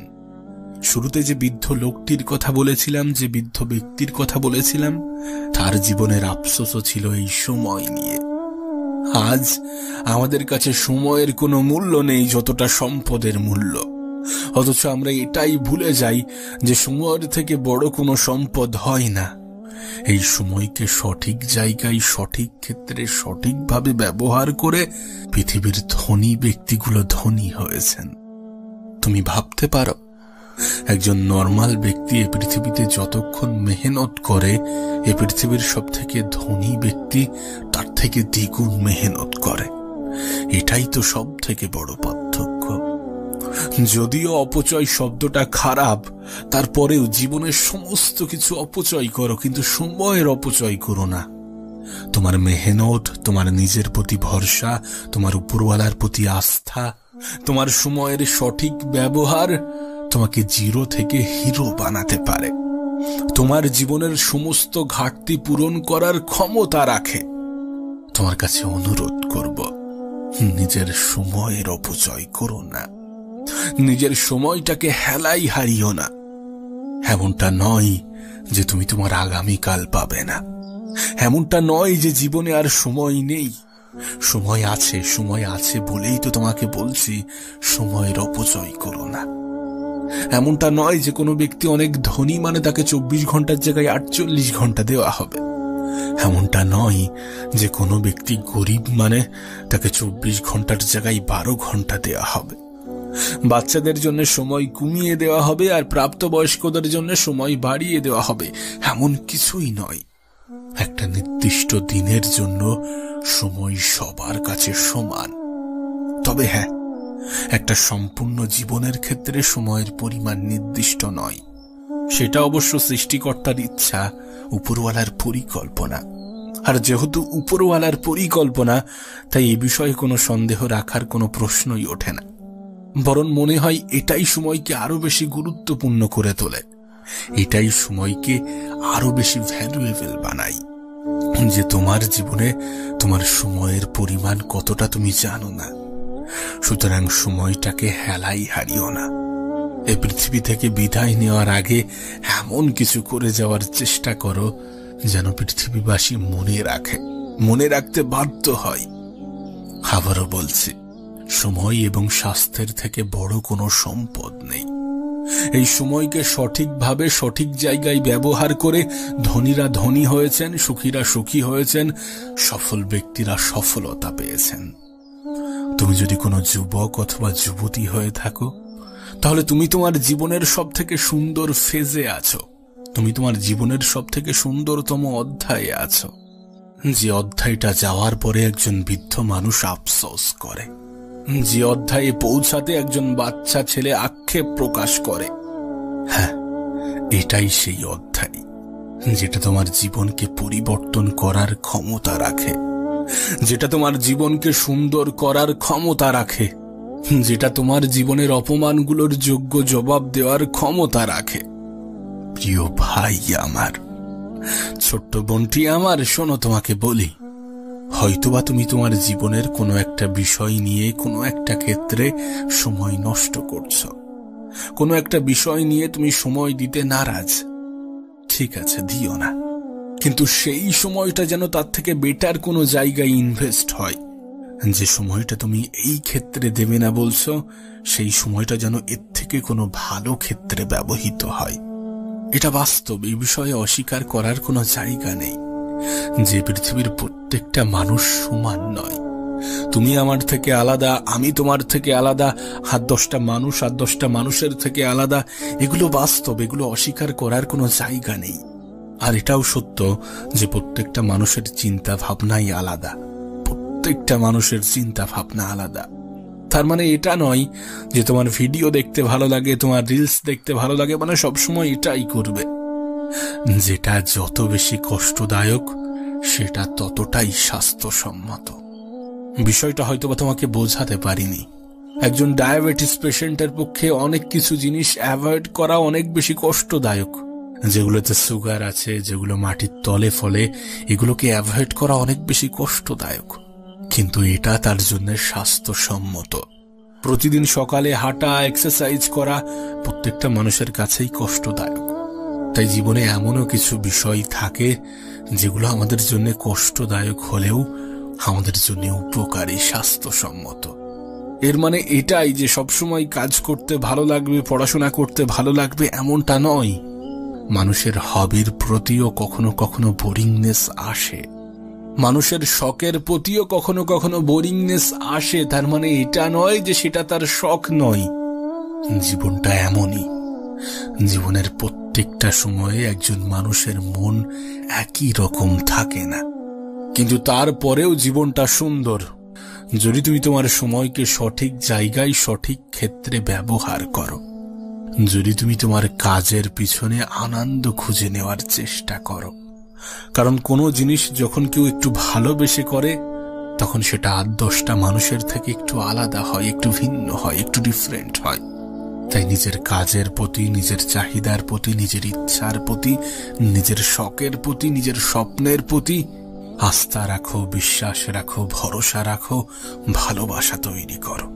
শুরুতে যে বৃদ্ধ লোকটির কথা বলেছিলাম, যে বৃদ্ধ ব্যক্তির কথা বলেছিলাম, তার জীবনের আফসোসও ছিল এই সময় নিয়ে। আজ আমাদের কাছে সময়ের কোনো মূল্য নেই যতটা সম্পদের মূল্য, অথচ আমরা এটাই ভুলে যাই যে সময়ের থেকে বড় কোনো সম্পদ হয় না। এই সময়কে সঠিক জায়গায়, সঠিক ক্ষেত্রে, সঠিকভাবে ব্যবহার করে পৃথিবীর ধনী ব্যক্তিগুলো ধনী হয়েছেন। তুমি ভাবতে পারো, একজন নরমাল ব্যক্তি এ পৃথিবীতে যতক্ষণ মেহনত করে, এ পৃথিবীর সব থেকে ধনী ব্যক্তি তার থেকে দ্বিগুণ মেহনত করে। এটাই তো সব থেকে বড় পার্থক্য। যদিও অপচয় শব্দটা খারাপ, তারপরেও জীবনের সমস্ত কিছু অপচয় করো, কিন্তু সময়ের অপচয় করো না। তোমার মেহনত, তোমার নিজের প্রতি ভরসা, তোমার উপরওয়ালার প্রতি আস্থা, তোমার সময়ের সঠিক ব্যবহার তোমাকে জিরো থেকে হিরো বানাতে পারে, তোমার জীবনের সমস্ত ঘাটতি পূরণ করার ক্ষমতা রাখে। তোমার কাছে অনুরোধ করব, নিজের সময়ের অপচয় করো না, নিজের সময়টাকে হেলাই হারিও না। এমনটা নয় যে তুমি তোমার আগামীকাল পাবে না, এমনটা নয় যে জীবনে আর সময় নেই। সময় আছে, সময় আছে বলেই তো তোমাকে বলছি সময়ের অপচয় করো না। এমনটা নয় যে কোনো ব্যক্তি অনেক ধনী মানে তাকে 24 ঘন্টার জায়গায় 48 ঘন্টা দেওয়া হবে। এমনটা নয় যে কোনো ব্যক্তি গরিব মানে তাকে 24 ঘন্টার জায়গায় 12 ঘন্টা দেওয়া হবে। বাচ্চাদের জন্য সময় কমিয়ে দেওয়া হবে আর প্রাপ্তবয়স্কদের জন্য সময় বাড়িয়ে দেওয়া হবে, এমন কিছুই নয়। একটা নির্দিষ্ট দিনের জন্য সময় সবার কাছে সমান। তবে হ্যাঁ, একটা সম্পূর্ণ জীবনের ক্ষেত্রে সময়ের পরিমাণ নির্দিষ্ট নয়। সেটা অবশ্য সৃষ্টিকর্তার ইচ্ছা, উপরওয়ালার পরিকল্পনা। আর যেহেতু উপরওয়ালার পরিকল্পনা, তাই এ বিষয়ে কোনো সন্দেহ রাখার কোনো প্রশ্নই ওঠে না। বরং মনে হয় এটাই সময়কে আরো বেশি গুরুত্বপূর্ণ করে তোলে, এটাই সময়কে আরো বেশি ভ্যালুয়েবল বানায়। যে তোমার জীবনে তোমার সময়ের পরিমাণ কতটা তুমি জানো না, সুতরাং সময়টাকে হেলাই হারিও না। এই পৃথিবী থেকে বিদায় নেওয়ার আগে এমন কিছু করে যাওয়ার চেষ্টা করো যেন পৃথিবীবাসী মনে রাখতে বাধ্য হয়। আবারও বলছি, সময় এবং স্বাস্থ্যের থেকে বড় কোনো সম্পদ নেই। এই সময়কে সঠিকভাবে সঠিক জায়গায় ব্যবহার করে ধনীরা ধনী হয়েছেন, সুখীরা সুখী হয়েছেন, সফল ব্যক্তিরা সফলতা পেয়েছেন। তুমি যদি কোনো যুবক অথবা যুবতী হয়ে থাকো, তাহলে তুমি তোমার জীবনের সব থেকে সুন্দর ফেজে আছো, তুমি তোমার জীবনের সব থেকে সুন্দরতম অধ্যায়ে আছো, যে অধ্যায়টা যাওয়ার পরে একজন বৃদ্ধ মানুষ আফসোস করে। যে অধ্যায়ে পৌঁছাতে একজন বাচ্চা ছেলে আক্ষেপ প্রকাশ করে। হ্যাঁ, এটাই সেই অধ্যায় যেটা তোমার জীবনকে পরিবর্তন করার ক্ষমতা রাখে, যেটা তোমার জীবনকে সুন্দর করার ক্ষমতা রাখে, যেটা তোমার জীবনের অপমানগুলোর যোগ্য জবাব দেওয়ার ক্ষমতা রাখে। প্রিয় ভাই আমার, ছোট্ট বোনটি আমার, শোনো তোমাকে বলি, হয়তোবা তুমি তোমার জীবনের কোনো একটা বিষয় নিয়ে কোনো একটা ক্ষেত্রে সময় নষ্ট করছ, কোনো একটা বিষয় নিয়ে তুমি সময় দিতে নারাজ। ঠিক আছে, দিও না, কিন্তু সেই সময়টা যেন তার থেকে বেটার কোনো জায়গায় ইনভেস্ট হয়। যে সময়টা তুমি এই ক্ষেত্রে দেবে না বলছো, সেই সময়টা যেন এর থেকে কোনো ভালো ক্ষেত্রে ব্যবহৃত হয়। এটা বাস্তব, এই বিষয়ে অস্বীকার করার কোনো জায়গা নেই। যে পৃথিবীর প্রত্যেকটা মানুষ সমান নয়। তুমি আমার থেকে আলাদা, আমি তোমার থেকে আলাদা, আর 10টা মানুষ আর 10টা মানুষের থেকে আলাদা। এগুলো বাস্তব, এগুলো অস্বীকার করার কোনো জায়গা নেই। আর এটাও সত্য যে প্রত্যেকটা মানুষের চিন্তা ভাবনাই আলাদা, প্রত্যেকটা মানুষের চিন্তা ভাবনা আলাদা। তার মানে এটা নয় যে তোমার ভিডিও দেখতে ভালো লাগে, তোমার রিলস দেখতে ভালো লাগে, মানে সবসময় এটাই করবে। যেটা যত বেশি কষ্টদায়ক সেটা ততটাই স্বাস্থ্যসম্মত। বিষয়টা হয়তো বা তোমাকে বোঝাতে পারিনি। একজন ডায়াবেটিস পেশেন্টের পক্ষে অনেক কিছু জিনিস অ্যাভয়েড করা অনেক বেশি কষ্টদায়ক। যেগুলোতে সুগার আছে, যেগুলো মাটির তলে ফলে, এগুলোকে অ্যাভয়েড করা অনেক বেশি কষ্টদায়ক, কিন্তু এটা তার জন্য স্বাস্থ্যসম্মত। প্রতিদিন সকালে হাঁটা, এক্সারসাইজ করা প্রত্যেকটা মানুষের কাছেই কষ্টদায়ক। তাই জীবনে এমনও কিছু বিষয় থাকে যেগুলো আমাদের জন্য কষ্টদায়ক হলেও আমাদের জন্য উপকারী, স্বাস্থ্যসম্মত। এর মানে এটাই যে সবসময় কাজ করতে ভালো লাগবে, পড়াশোনা করতে ভালো লাগবে এমনটা নয়। মানুষের হবির প্রতিও কখনো কখনো বোরিংনেস আসে, মানুষের শখের প্রতিও কখনো কখনো বোরিংনেস আসে। তার মানে এটা নয় যে সেটা তার শখ নয়। জীবনটা এমনই, জীবনের প্রত্যেকটা সময়ে একজন মানুষের মন একই রকম থাকে না, কিন্তু তারপরেও জীবনটা সুন্দর যদি তুমি তোমার সময়কে সঠিক জায়গায়, সঠিক ক্ষেত্রে ব্যবহার করো, যদি তুমি তোমার কাজের পিছনে আনন্দ খুঁজে নেওয়ার চেষ্টা করো। কারণ কোনো জিনিস যখন কেউ একটু ভালোবেসে করে, তখন সেটা 10টা মানুষের থেকে একটু আলাদা হয়, একটু ভিন্ন হয়, একটু ডিফারেন্ট হয়। তাই নিজের কাজের প্রতি, নিজের চাহিদার প্রতি, নিজের ইচ্ছার প্রতি, নিজের শখের প্রতি, নিজের স্বপ্নের প্রতি আস্থা রাখো, বিশ্বাস রাখো, ভরসা রাখো, ভালোবাসা তৈরি করো।